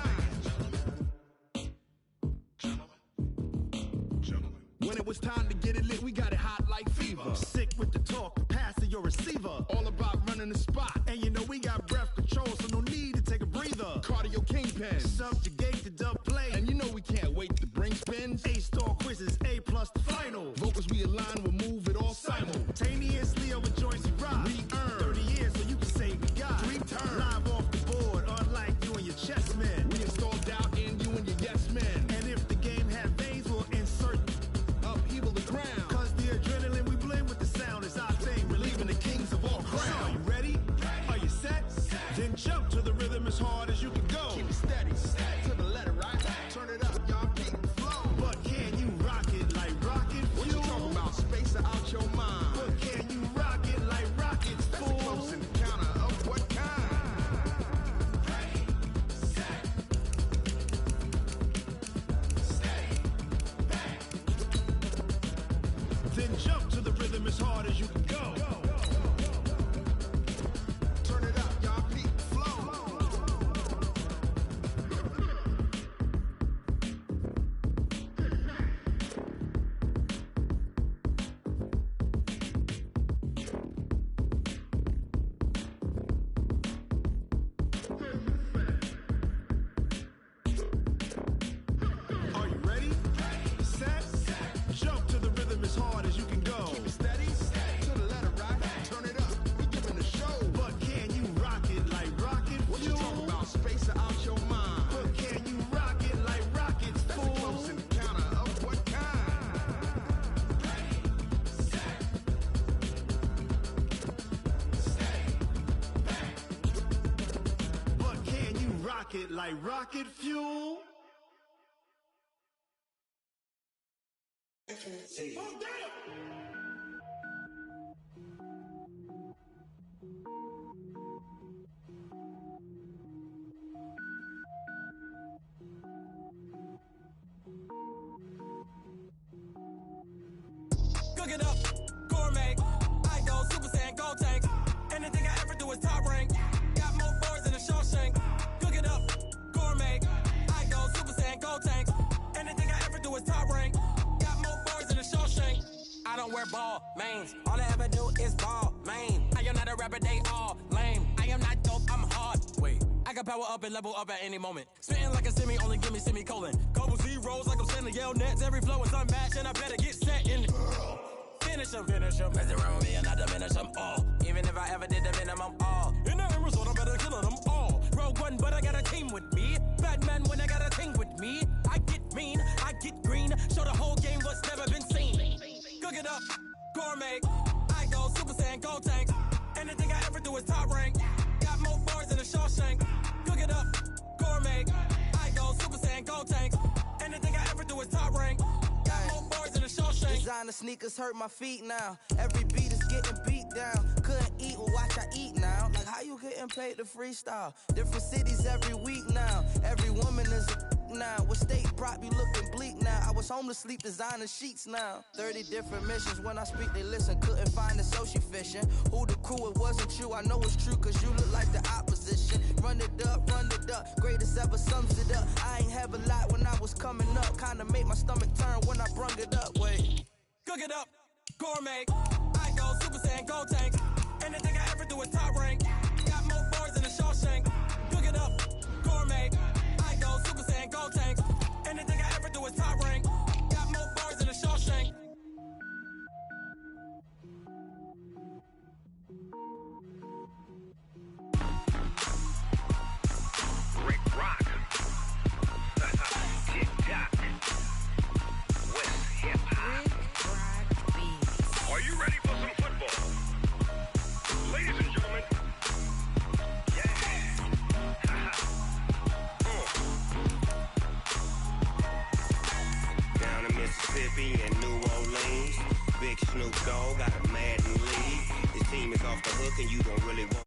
When it was time to get it lit, we got it hot like fever. Sick with the talk, passing your receiver. All about running the spot. And you know we got breath control, so no need to take a breather. Cardio kingpin. Subjugate the dub play. And you know we can't wait to bring spins. A-star quizzes, A+ the final. Vocals we align, we'll move it all simultaneously over joints we rock. We earn 30 years so you can say we got 3 turns. Live off the board, unlike you and your chess men. We install doubt in you and your yes men. And if the game had veins, we'll insert upheaval the ground. Cause the adrenaline we blend with the sound is our thing, relieving the kings of all crowns. So are you ready? Are you set? Then jump to the rhythm as hard as you can go. Keep it steady, to the letter right. Turn it up, y'all keep the flow. But can you rock it like rocket fuel? What you talking about, space or out your mind? But can you rock it like rockets, fool? That's a close encounter of what kind? Ready, set, steady, back. Then jump to the rhythm as hard as you can go. Turn it up, y'all keep the flow. Are you ready? Set, jump to the rhythm as hard as you can go. Keep it steady, to the letter right. Turn it up, we giving a show. But can you rock it like rocket fuel? What you talking about, space or out your mind? But can you rock it like rockets, That's fool? a close encounter of what kind? Ready, set, steady, back. But can you rock it like rocket fuel? can power up and level up at any moment. Spitting like a semi, only give me semicolon. Couple zeros like I'm sending yell nets. Every flow is unmatched, and I better get set in. Finish them. Mess around with me and I diminish them all. Even if I ever did the minimum all. In the end result, I'm better killing them all. Rogue One, but I got a team with me. Batman when I got a thing with me. I get mean, I get green. Show the whole game what's never been seen. Cook it up, gourmet. I go Super Saiyan, gold tanks. Anything I ever do is top rank. Got more bars than a Shawshank. Cook it up, gourmet. I go Super Saiyan, gold tanks. Anything I ever do is top rank. Got more bars than a Shawshank. Designer sneakers hurt my feet now. Every beat is getting beat down. Couldn't eat, well watch I eat now. Like how you getting paid to freestyle? Different cities every week now. Every woman is a now. With state prop, you looking bleak now. I was home to sleep, designer sheets now. 30 different missions. When I speak, they listen. Couldn't find it, so she fishing. Who the crew? It wasn't you. I know it's true, cause you look like the opposition. Run it up. Greatest ever sums it up. I ain't have a lot when I was coming up. Kinda made my stomach turn when I brung it up. Wait. Cook it up, gourmet. I go Super Saiyan, gold tanks. Anything I ever do is top rank. Got more bars than a Shawshank. Cook it up, gourmet. I go Super Saiyan, gold tanks. Anything I ever do is top rank. Got more bars than a Shawshank. Rick Rock. Tick-tock. West hip-hop. Are you ready for some football? Ladies and gentlemen. Down in Mississippi and New Orleans, Big Snoop Dogg got a Madden league. His team is off the hook and you don't really want